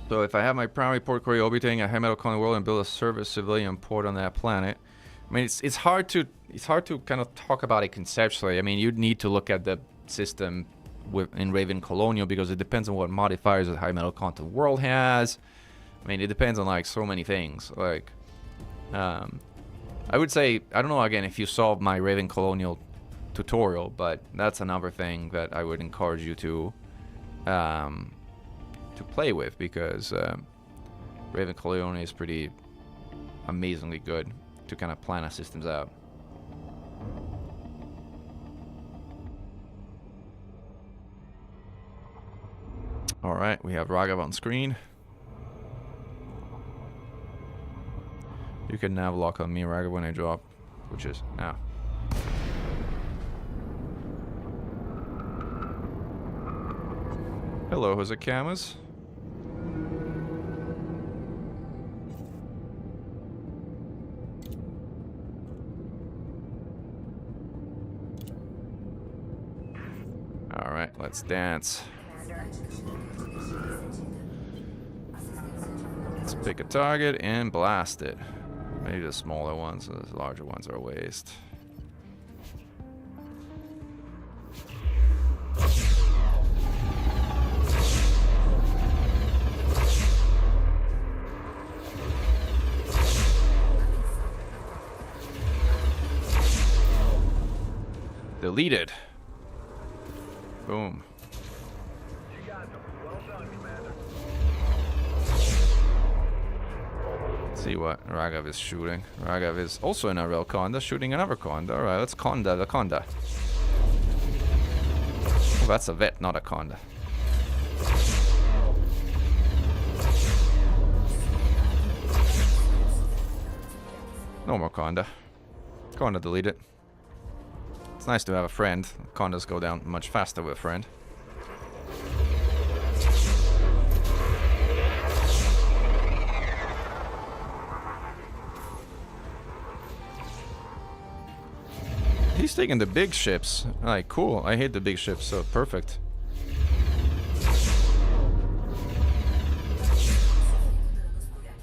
B: So if I have my primary port Korea orbiting a high metal colony world and build a service civilian port on that planet, I mean it's hard to kind of talk about it conceptually. I mean you'd need to look at the system in Raven Colonial because it depends on what modifiers the high metal content world has. I mean it depends on like so many things. Like I would say I don't know again if you saw my Raven Colonial tutorial, but that's another thing that I would encourage you to play with because Raven Colonial is pretty amazingly good to kind of plan our systems out. Alright, we have Raghav on screen. You can nav lock on me, Raghav, when I drop, which is now. Hello, Hosakamas. Alright, let's dance. Let's pick a target and blast it. Maybe the smaller ones, the larger ones are a waste. Deleted. Boom.
C: You got them. Well done, Commander.
B: Let's see what Raghav is shooting. Raghav is also in a real Conda, shooting another Conda. Alright, let's Conda the Conda. Oh, that's a vet, not a Conda. No more Conda. Conda deleted. It's nice to have a friend. Condas go down much faster with a friend. He's taking the big ships. Like, cool. I hate the big ships, so perfect.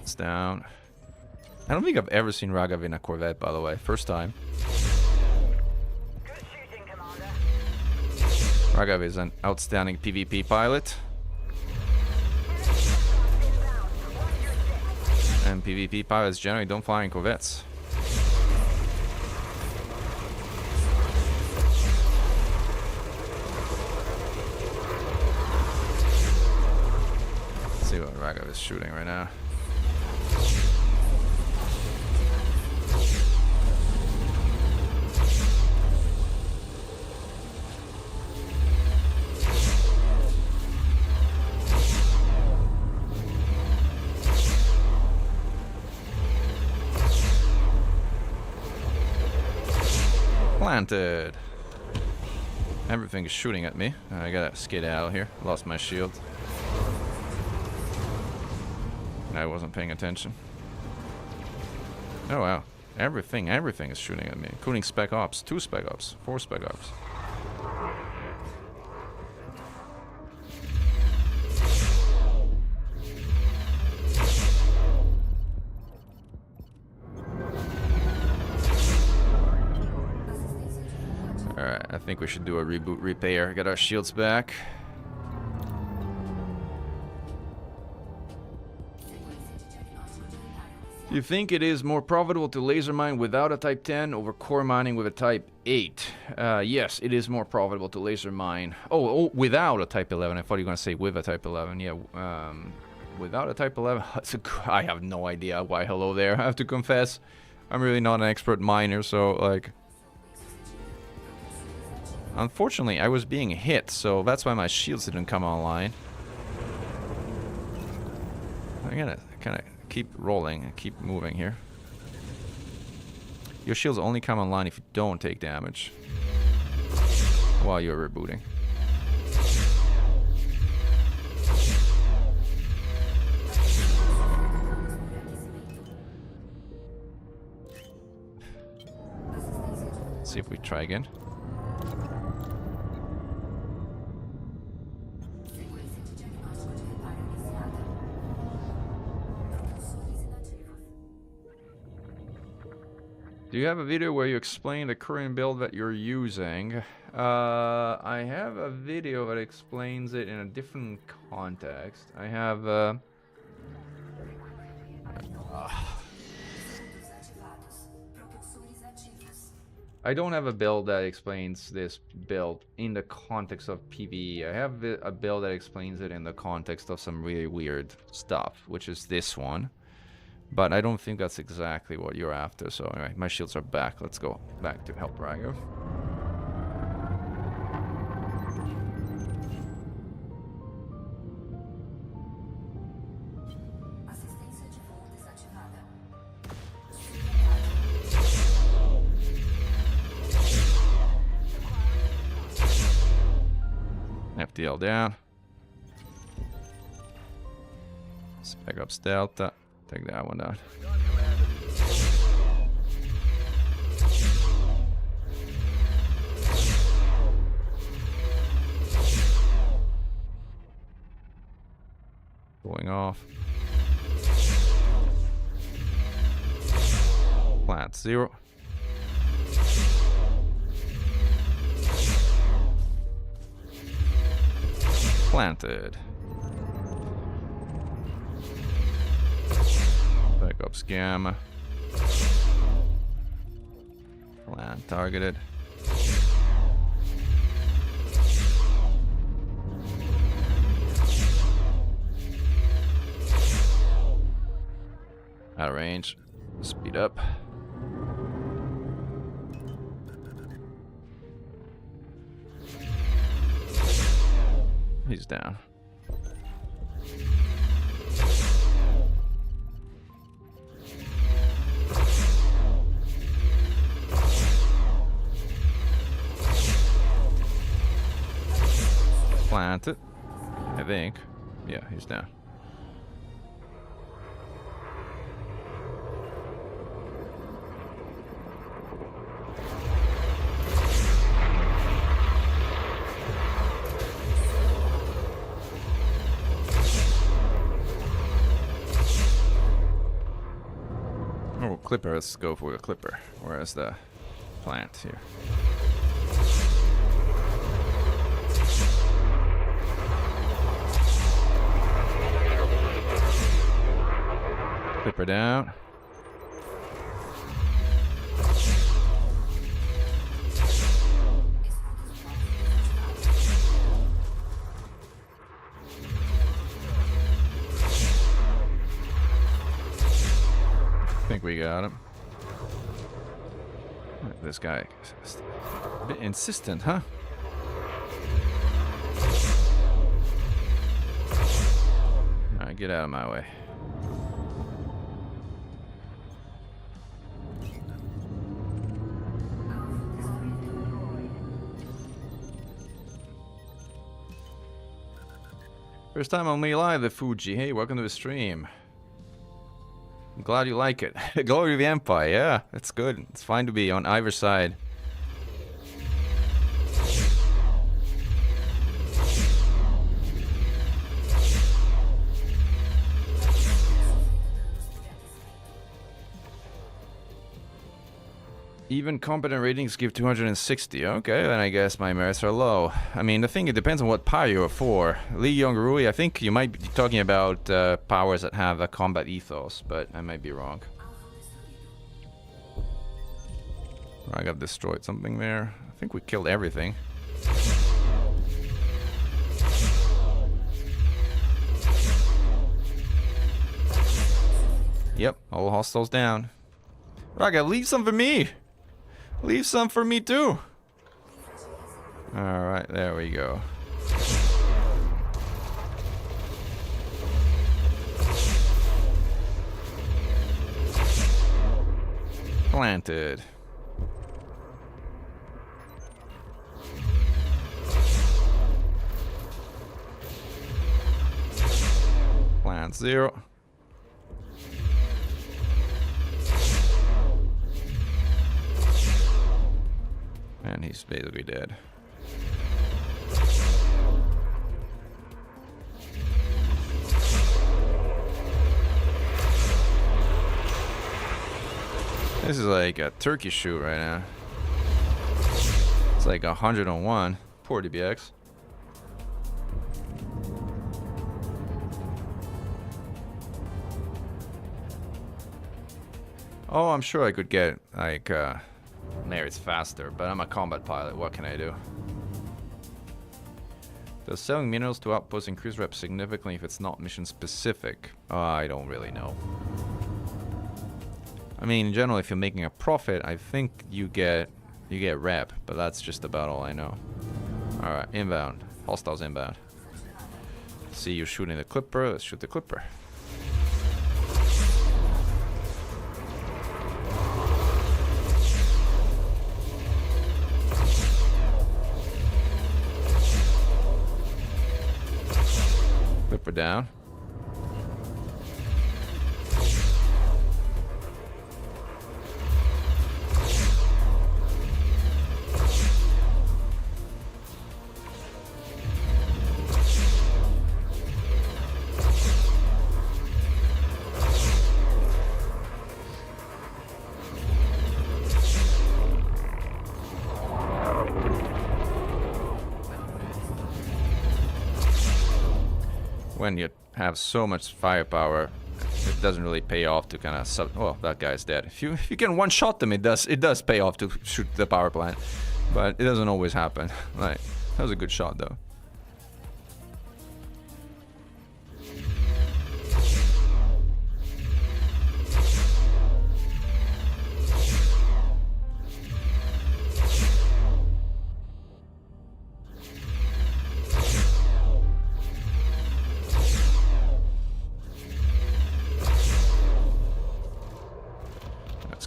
B: It's down. I don't think I've ever seen Raghav in a Corvette, by the way. First time. Raghav is an outstanding PvP pilot. And PvP pilots generally don't fly in Corvettes. Let's see what Raghav is shooting right now. Planted. Everything is shooting at me. I gotta skid out here. Lost my shield. I wasn't paying attention. Oh wow. Everything is shooting at me. Including Spec Ops. 2 Spec Ops. 4 Spec Ops. Alright, I think we should do a reboot repair. Get our shields back. Do you think it is more profitable to laser mine without a Type 10 over core mining with a Type 8? Yes, it is more profitable to laser mine. Oh, without a Type 11. I thought you were going to say with a Type 11. Yeah, without a Type 11. I have no idea why hello there. I have to confess. I'm really not an expert miner, so like... Unfortunately, I was being hit, so that's why my shields didn't come online. I gotta kind of keep rolling and keep moving here. Your shields only come online if you don't take damage while you're rebooting. Let's see if we try again. Do you have a video where you explain the current build that you're using? I have a video that explains it in a different context. I have I don't have a build that explains this build in the context of PvE. I have a build that explains it in the context of some really weird stuff, which is this one. But I don't think that's exactly what you're after. So anyway, my shields are back. Let's go back to help Rago. FDL down. Spec Ops Delta. Take that one down. Going off. Plant 0. Planted. Back up scam. Plant targeted. Out of range. Speed up. He's down. Plant it, I think. Yeah, he's down. Oh, Clipper, let's go for a Clipper. Where's the plant here? Clipper down. I think we got him. This guy is a bit insistent, huh? Alright, get out of my way. First time on me live, the Fuji. Hey, welcome to the stream. I'm glad you like it. Glory of the Empire, yeah, that's good. It's fine to be on either side. Even competent ratings give 260. Okay, then I guess my merits are low. I mean, the thing, it depends on what power you're for. Li Yongrui, I think you might be talking about powers that have a combat ethos, but I might be wrong. I got destroyed something there. I think we killed everything. Yep, all hostiles down. Raga, leave some for me! Leave some for me too! Alright, there we go. Planted. Plant 0. And he's basically dead. This is like a turkey shoot right now. It's like 101. Poor DBX. Oh, I'm sure I could get like merits faster, but I'm a combat pilot. What can I do? Does selling minerals to outposts increase rep significantly if it's not mission specific? I don't really know. I mean, in general, if you're making a profit, I think you get rep, but that's just about all I know. All right, inbound. Hostiles inbound. See you shooting the Clipper. Let's shoot the Clipper. Clipper down. When you have so much firepower, it doesn't really pay off to kind of well, that guy's dead. If you can one shot them, it does pay off to shoot the power plant, but it doesn't always happen. Like, that was a good shot though.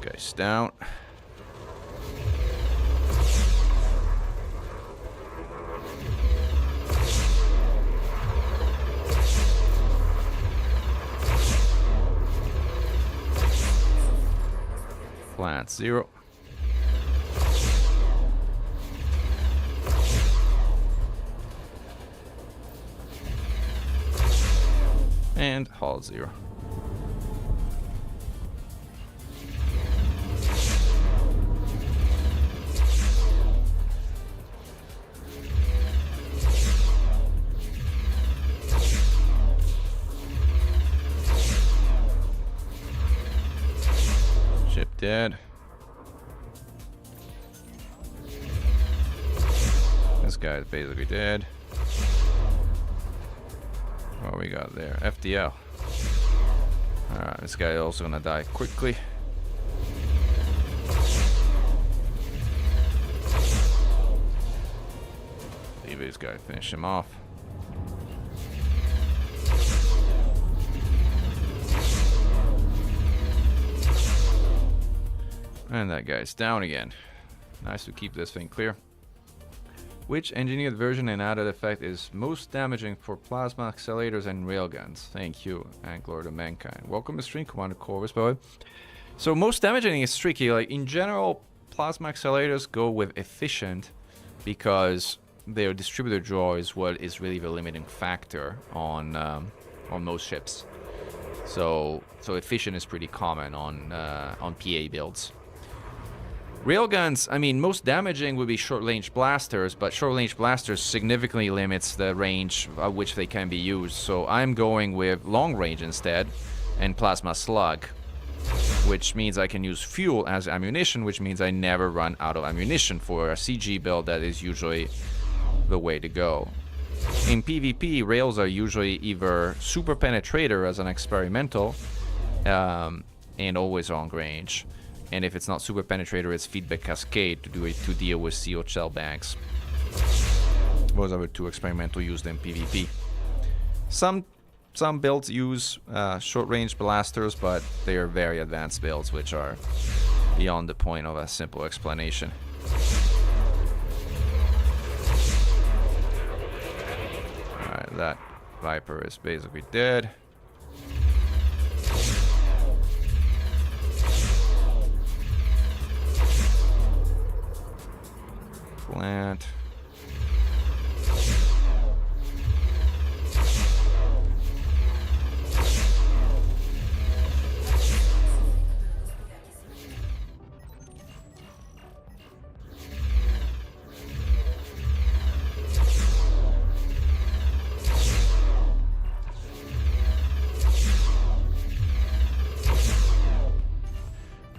B: Guy's down. Plant 0. And hull 0. Dead. This guy's basically dead. What we got there? FDL. Alright, this guy also gonna die quickly. Leave this guy, finish him off. And that guy's down again. Nice to keep this thing clear. Which engineered version and added effect is most damaging for plasma accelerators and railguns? Thank you, and glory to mankind. Welcome to stream, Commander Corvus, by the way. So most damaging is tricky. Like in general, plasma accelerators go with efficient because their distributor draw is what is really the limiting factor on most ships. So efficient is pretty common on PA builds. Railguns, I mean, most damaging would be short-range blasters, but short-range blasters significantly limits the range at which they can be used. So I'm going with long-range instead, and plasma slug, which means I can use fuel as ammunition, which means I never run out of ammunition. For a CG build, that is usually the way to go. In PvP, rails are usually either super penetrator as an experimental, and always long range. And if it's not super penetrator, it's feedback cascade to deal with CO shell banks. Those are the two experimental used in PvP. Some builds use short range blasters, but they are very advanced builds, which are beyond the point of a simple explanation. Alright, that Viper is basically dead. Plant.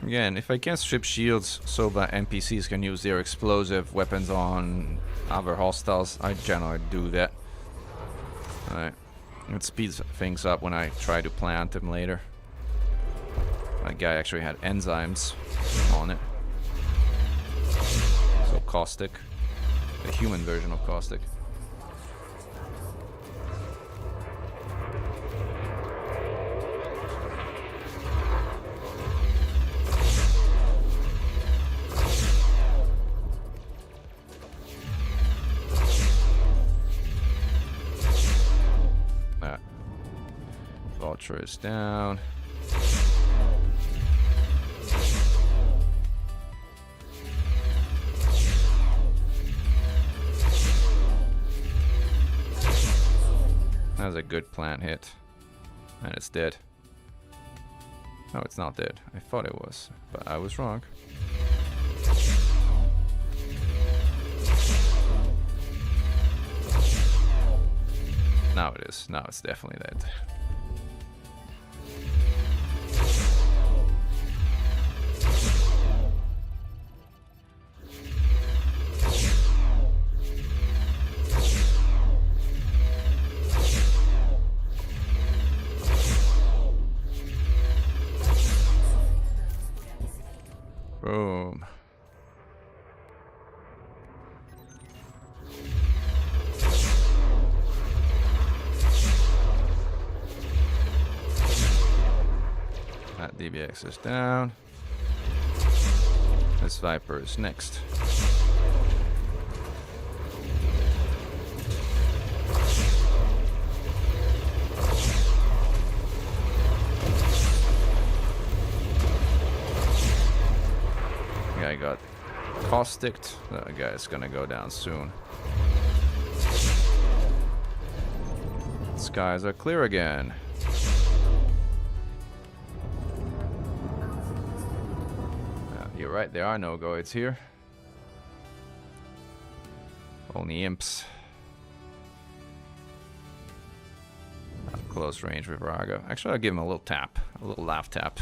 B: Again, if I can strip shields so that NPCs can use their explosive weapons on other hostiles, I generally do that. Alright. It speeds things up when I try to plant them later. That guy actually had enzymes on it. So caustic. The human version of caustic. Vulture is down. That was a good plant hit. And it's dead. No, it's not dead. I thought it was, but I was wrong. Now it is. Now it's definitely dead. Boom. That DBX is down. This Viper is next. Guy got causticed. That guy's gonna go down soon. Skies are clear again. You're right, there are no goids here. Only imps. Close range with Raga. Actually, I'll give him a little tap. A little laugh tap.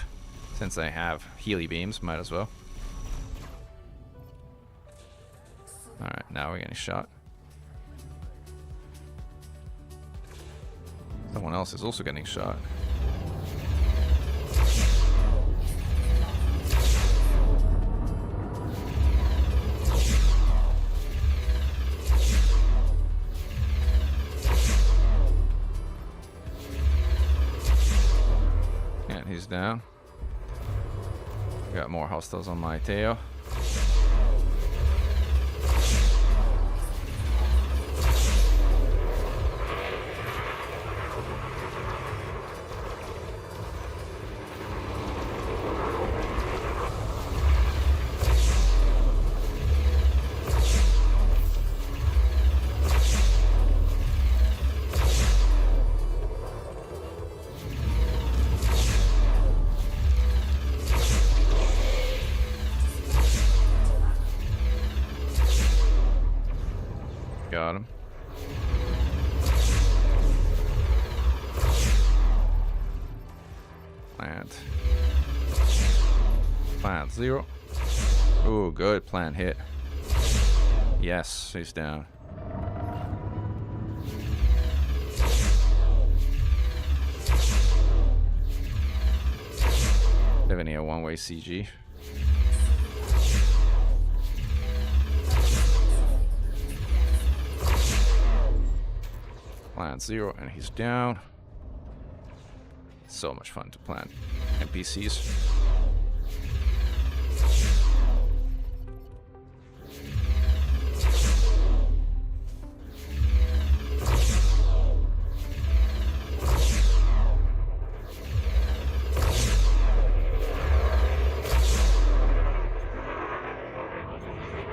B: Since I have Healy beams, might as well. Alright, now we're getting shot. Someone else is also getting shot. And he's down. Got more hostiles on my tail. plant. Plant 0. Ooh, good plant hit. Yes, he's down. Living a one-way CG. Plant 0 and he's down. So much fun to plant NPCs.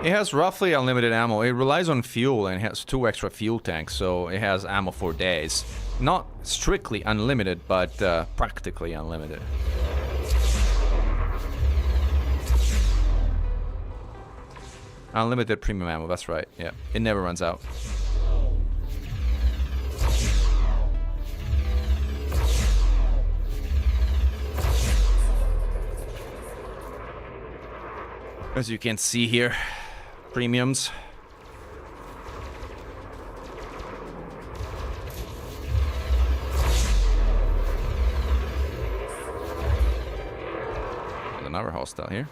B: It has roughly unlimited ammo. It relies on fuel and has 2 extra fuel tanks, so it has ammo for days. Not strictly unlimited, but practically unlimited. Unlimited premium ammo, that's right. Yeah, it never runs out. As you can see here, premiums. There's another hostile here.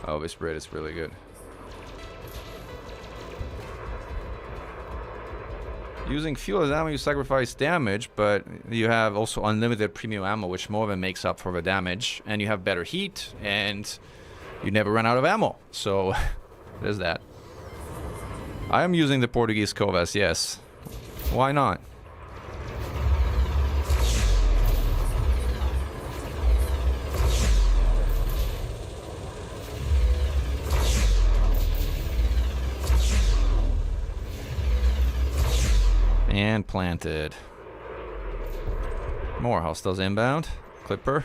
B: Oh, this bread is really good. Using fuel as ammo, you sacrifice damage, but you have also unlimited premium ammo, which more than makes up for the damage. And you have better heat, and you never run out of ammo. So, there's that. I am using the Portuguese Covas, yes. Why not? And planted. More hostiles inbound. Clipper.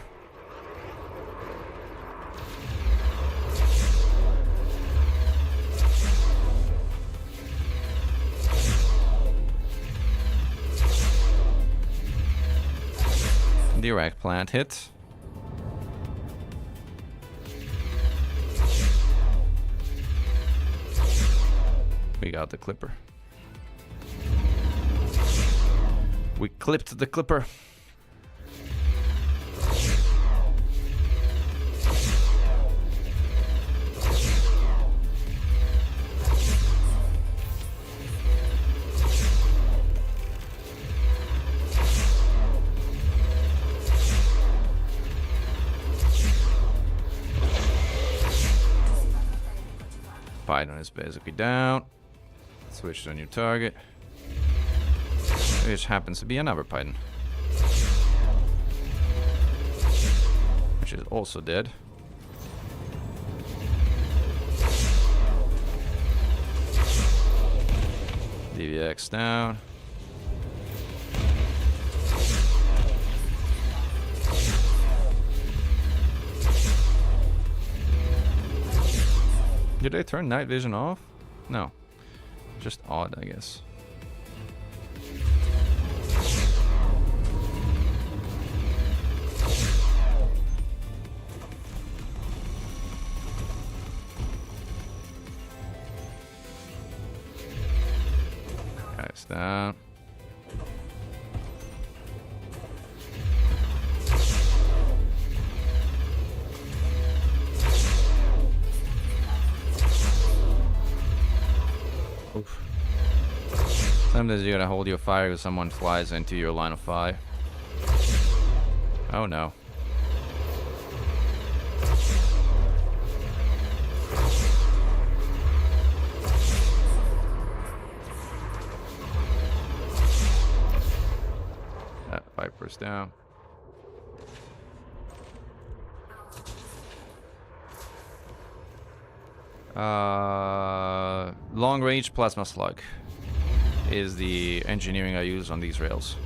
B: Direct plant hit. We got the Clipper. We clipped the Clipper. Python is basically down. Switch to a new target. Which happens to be another Python. Which is also dead. DVX down. Did they turn night vision off? No. Just odd, I guess. Guys down. Oof. Sometimes you gotta hold your fire because someone flies into your line of fire. Oh no. That Viper's down. Long range plasma slug is the engineering I use on these rails.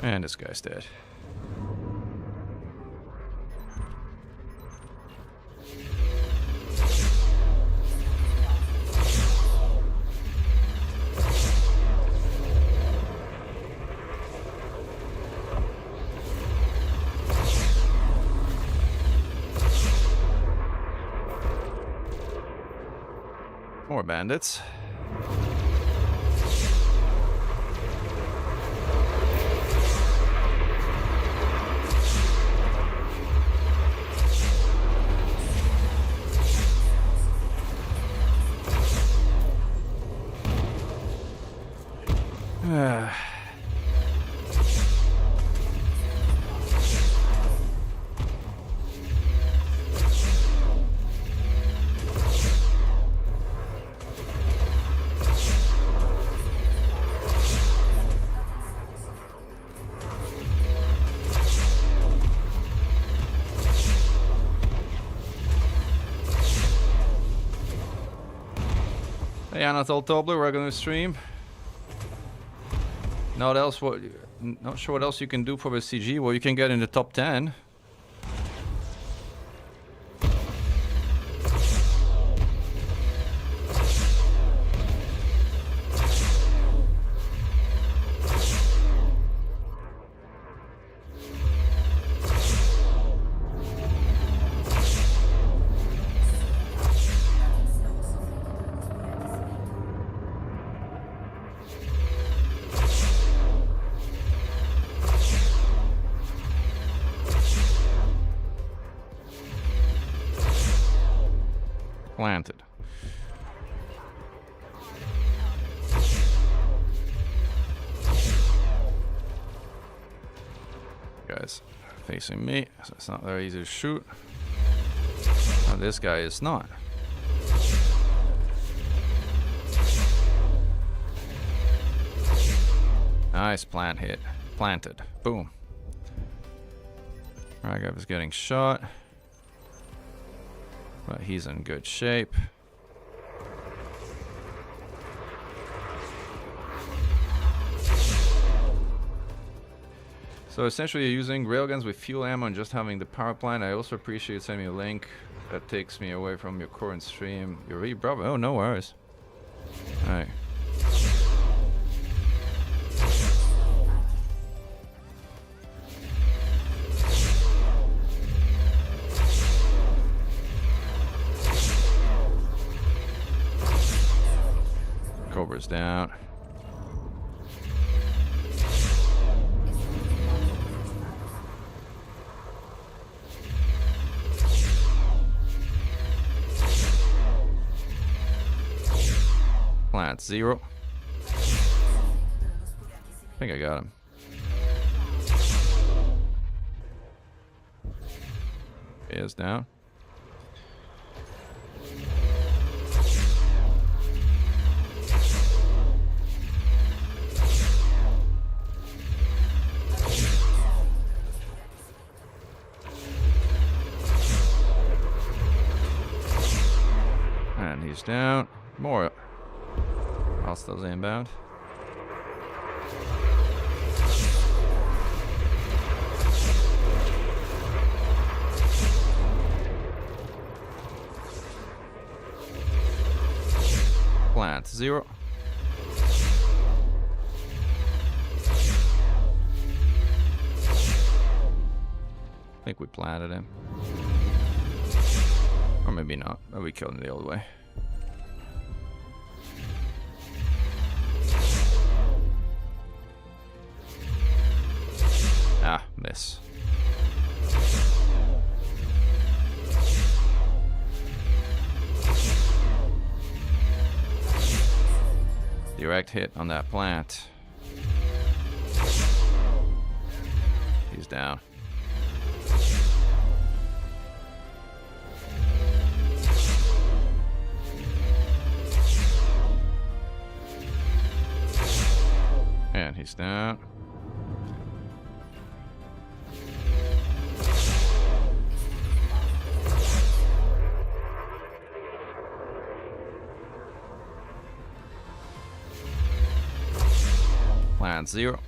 B: And this guy's dead. More bandits. Hey, Anatol Tobler, we're gonna stream. Not sure what else you can do for the CG. Well, you can get in the top 10. Planted. Guys facing me, so it's not very easy to shoot. Now this guy is not. Nice plant hit. Planted. Boom. Right guy was getting shot. But he's in good shape. So essentially you're using railguns with fuel ammo and just having the power plant. I also appreciate you sending me a link that takes me away from your current stream. You're really bravo. Oh, no worries. Alright. Cobra's down. Plant 0. I think I got him. He is down. And he's down. More hostiles inbound. Plant 0. I think we planted him. Or maybe not. Maybe we killed him the old way. Ah, miss. Direct hit on that plant. He's down. And he's down. Plant 0.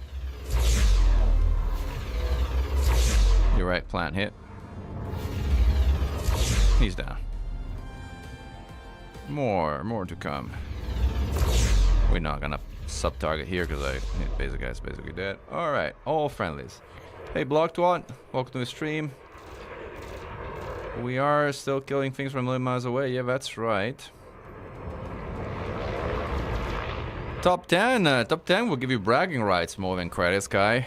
B: Direct plant hit. He's down. More to come. We're not gonna sub-target here because I hit basic guy's basically dead. Alright, all friendlies. Hey Blocktwat, welcome to the stream. We are still killing things from a million miles away. Yeah, that's right. Top 10. Top 10 will give you bragging rights more than credits, guy.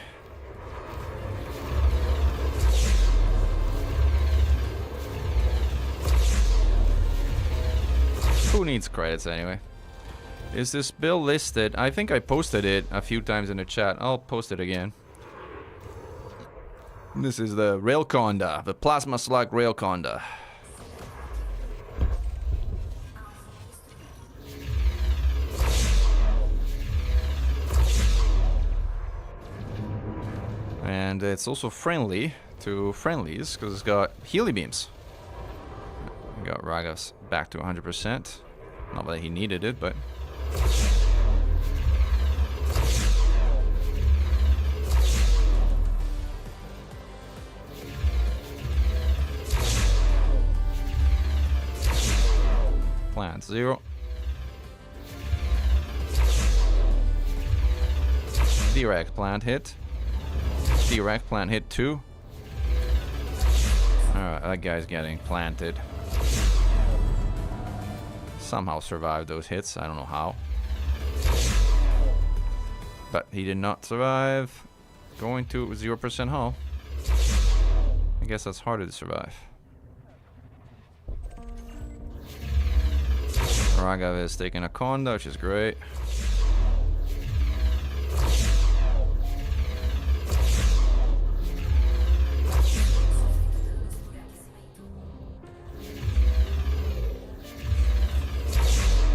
B: Who needs credits anyway? Is this bill listed? I think I posted it a few times in the chat. I'll post it again. This is the Railconda, the Plasma Slug Railconda. And it's also friendly to friendlies because it's got Healy beams. We got Ragav's back to 100%. Not that he needed it, but... Plant 0. Direct plant hit. Direct plant hit 2. Alright, that guy's getting planted. Somehow survived those hits. I don't know how. But he did not survive. Going to 0% hull. I guess that's harder to survive. Ragav is taking a Conda, which is great.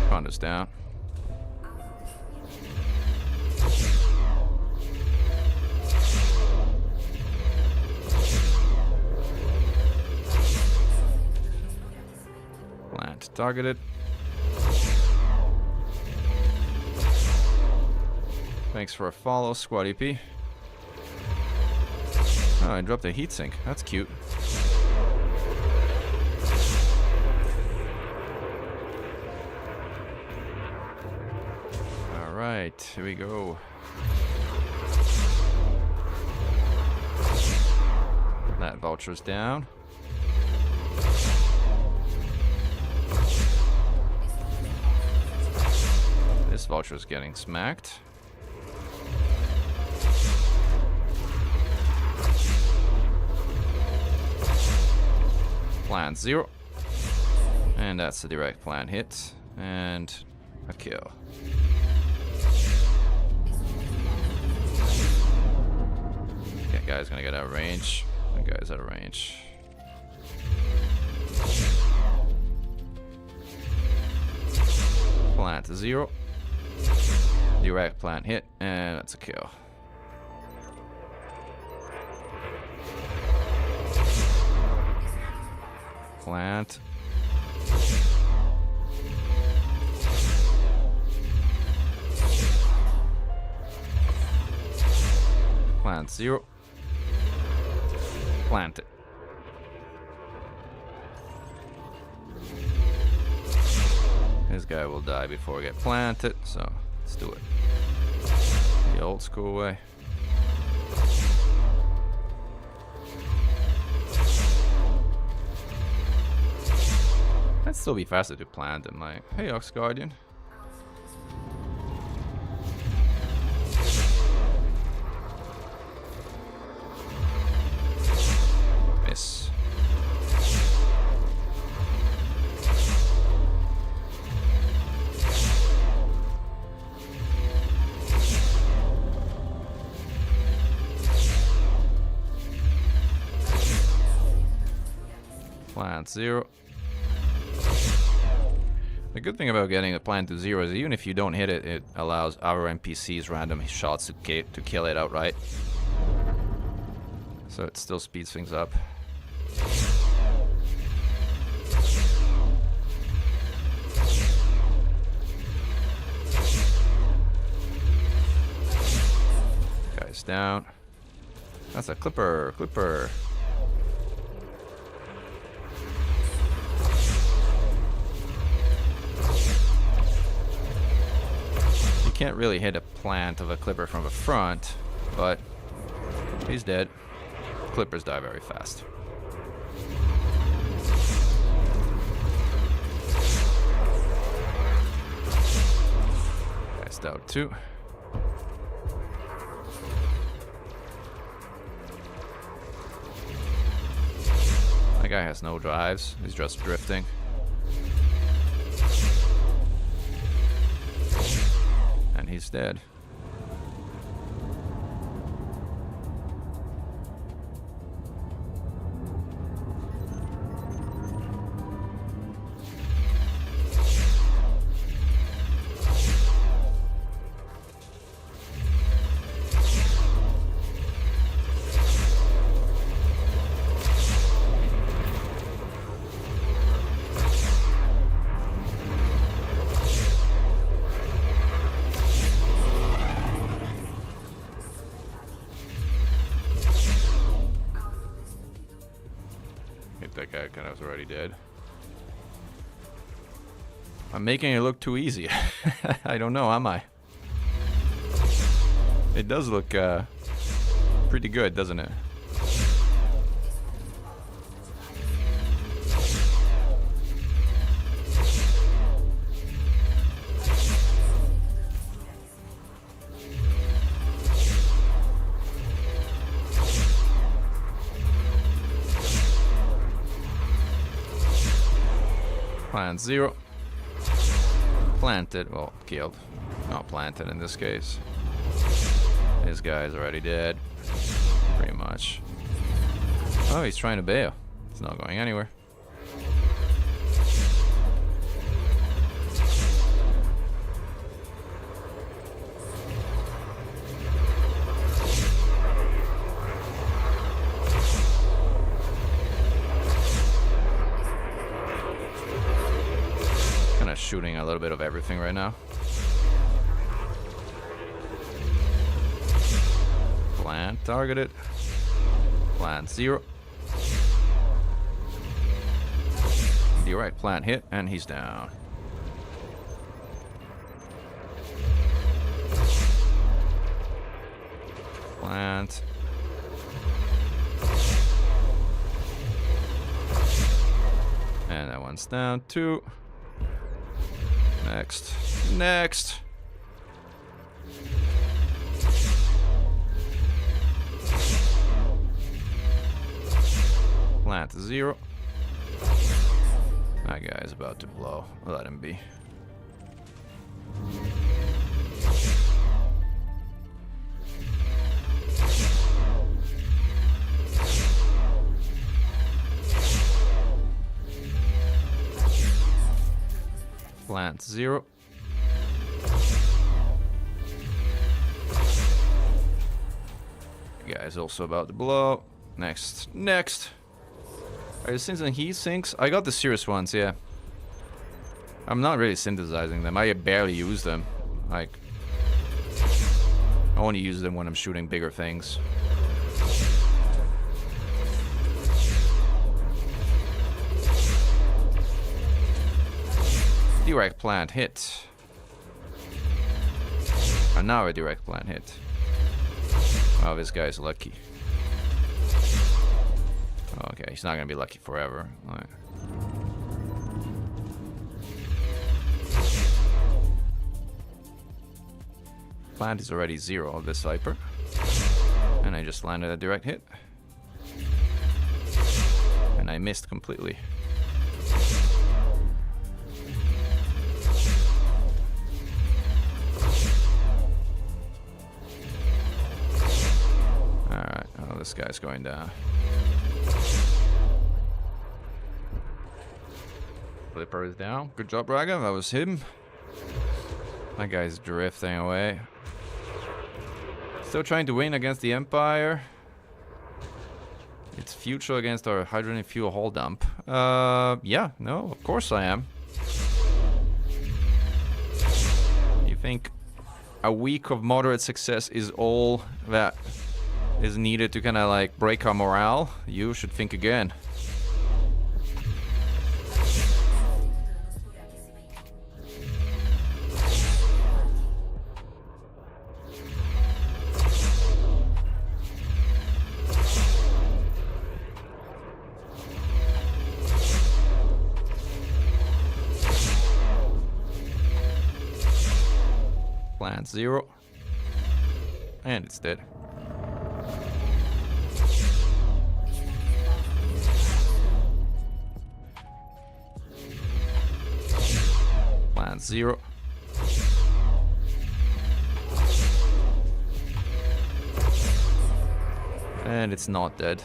B: Conda's down. Plant targeted. Thanks for a follow, Squad EP. Oh, I dropped a heatsink. That's cute. Alright, here we go. That vulture's down. This vulture's getting smacked. Plant 0. And that's a direct plant hit. And a kill. That guy's gonna get out of range. That guy's out of range. Plant 0. Direct plant hit. And that's a kill. Plant. Plant 0. Plant it. This guy will die before we get planted, so let's do it. The old school way. That'd still be faster to plant than like, hey Ox Guardian. Miss. Plant 0. The good thing about getting the plant to 0 is even if you don't hit it, it allows our NPCs random shots to kill it outright. So it still speeds things up. Guy's down. That's a clipper. can't really hit a plant of a clipper from the front, but he's dead. Clippers die very fast. Guy's down 2. That guy has no drives. He's just drifting. And he's dead. That guy kind of was already dead. I'm making it look too easy. I don't know, am I? It does look pretty good, doesn't it? Plant 0. Planted. Well, killed. Not planted in this case. This guy's already dead. Pretty much. Oh, he's trying to bail. It's not going anywhere. Shooting a little bit of everything right now. Plant targeted. Plant 0. Direct plant hit, and he's down. Plant. And that one's down 2. Next. Next. Plant 0. That guy is about to blow. Let him be. Plant 0. Guy's also about to blow. Next. Next. Are you synthesizing heat sinks? I got the serious ones, yeah. I'm not really synthesizing them. I barely use them. Like, I only use them when I'm shooting bigger things. Direct plant hit. And now a direct plant hit. Oh, this guy's lucky. Okay, he's not gonna be lucky forever. All right. Plant is already 0 of this Viper. And I just landed a direct hit. And I missed completely. Alright, oh, this guy's going down. Flipper is down. Good job, Braga. That was him. That guy's drifting away. Still trying to win against the Empire. It's future against our hydrogen fuel hull dump. Yeah, no, of course I am. You think a week of moderate success is all that is needed to kind of like break our morale? You should think again. Plant 0. And it's dead. Plant 0. And it's not dead.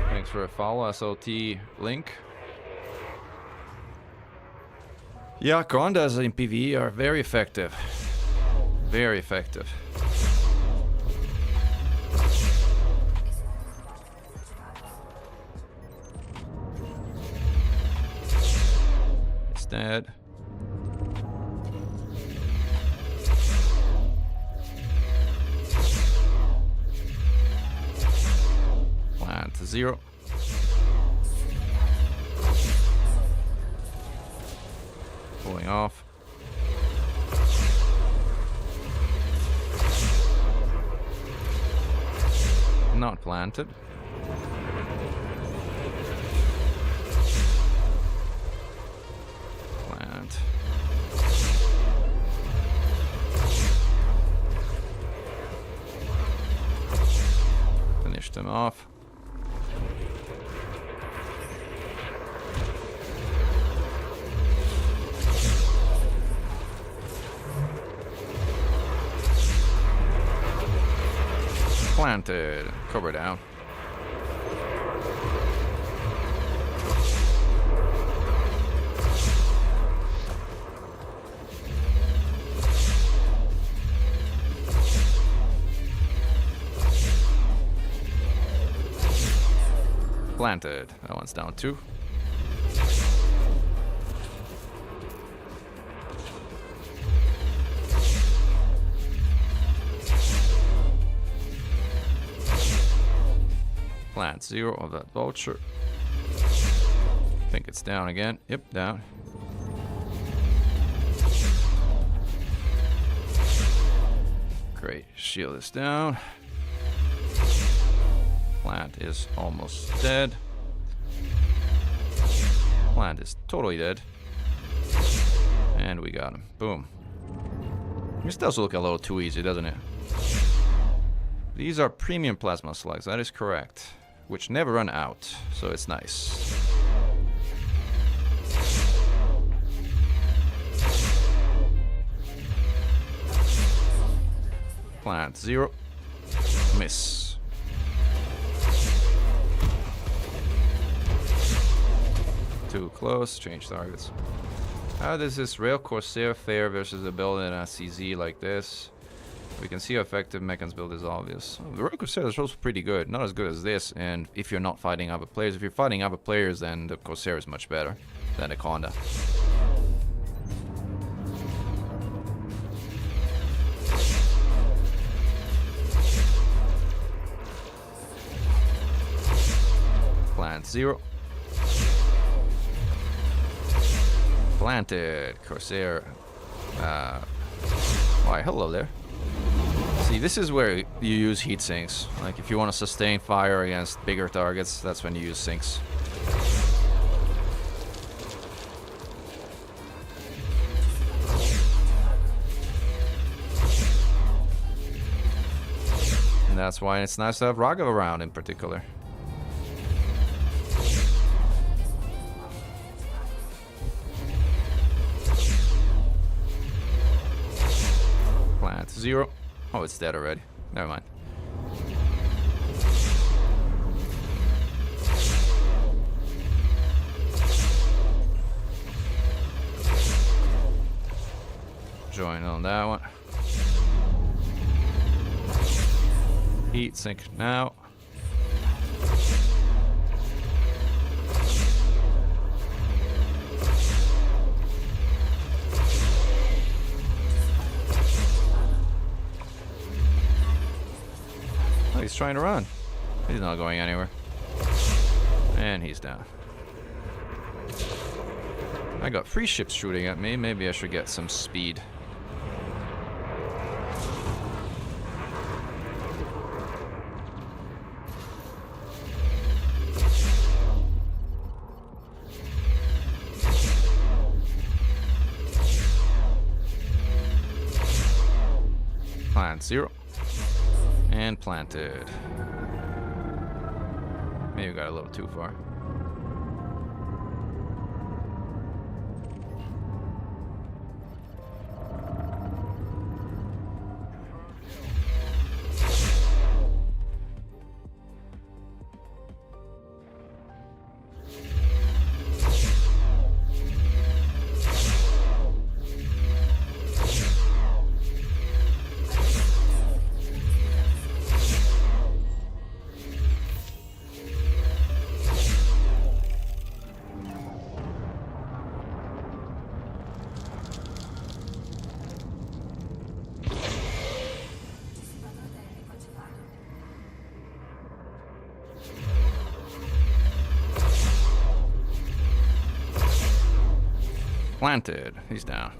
B: Thanks for a follow, SOT link. Yeah, Grondas in PvE are very effective. Very effective. It's dead. Plant 0. Pulling off. Not planted. Plant. Finish them off. Planted. Cover down. Planted. That one's down 2. Plant 0 of that vulture. I think it's down again. Yep, down. Great. Shield is down. Plant is almost dead. Plant is totally dead. And we got him. Boom. This does look a little too easy, doesn't it? These are premium plasma slugs, that is correct. Which never run out, so it's nice. Plant 0. Miss. Too close, change targets. How does this Rail Corsair fare versus a build in a CZ like this? We can see how effective Mechan's build is obvious. The Rail Corsair is also pretty good, not as good as this, and if you're not fighting other players. If you're fighting other players, then the Corsair is much better than the Conda. Plant 0. Planted. Corsair. Why, hello there. See, this is where you use heat sinks. Like, if you want to sustain fire against bigger targets, that's when you use sinks. And that's why it's nice to have Raghav around in particular. Plant 0. Oh, it's dead already. Never mind. Join on that one. Heat sink now. He's trying to run. He's not going anywhere. And he's down. I got 3 ships shooting at me. Maybe I should get some speed. And 0. And planted. Maybe we got a little too far. Planted. He's down.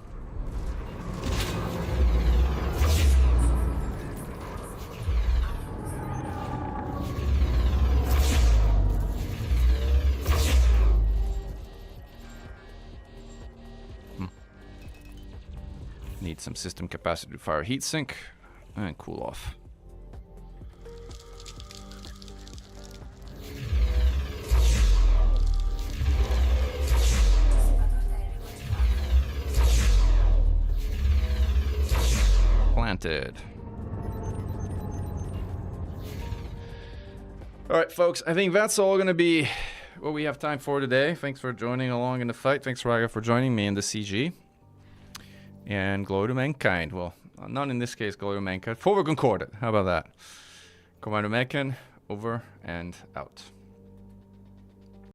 B: Need some system capacity to fire heatsink and cool off. Planted. All right, folks, I think that's all going to be what we have time for today. Thanks for joining along in the fight. Thanks, Raga, for joining me in the CG. And glory to mankind. Well, not in this case, glory to mankind. Forward Concordat. How about that? Commander Mekan, over and out.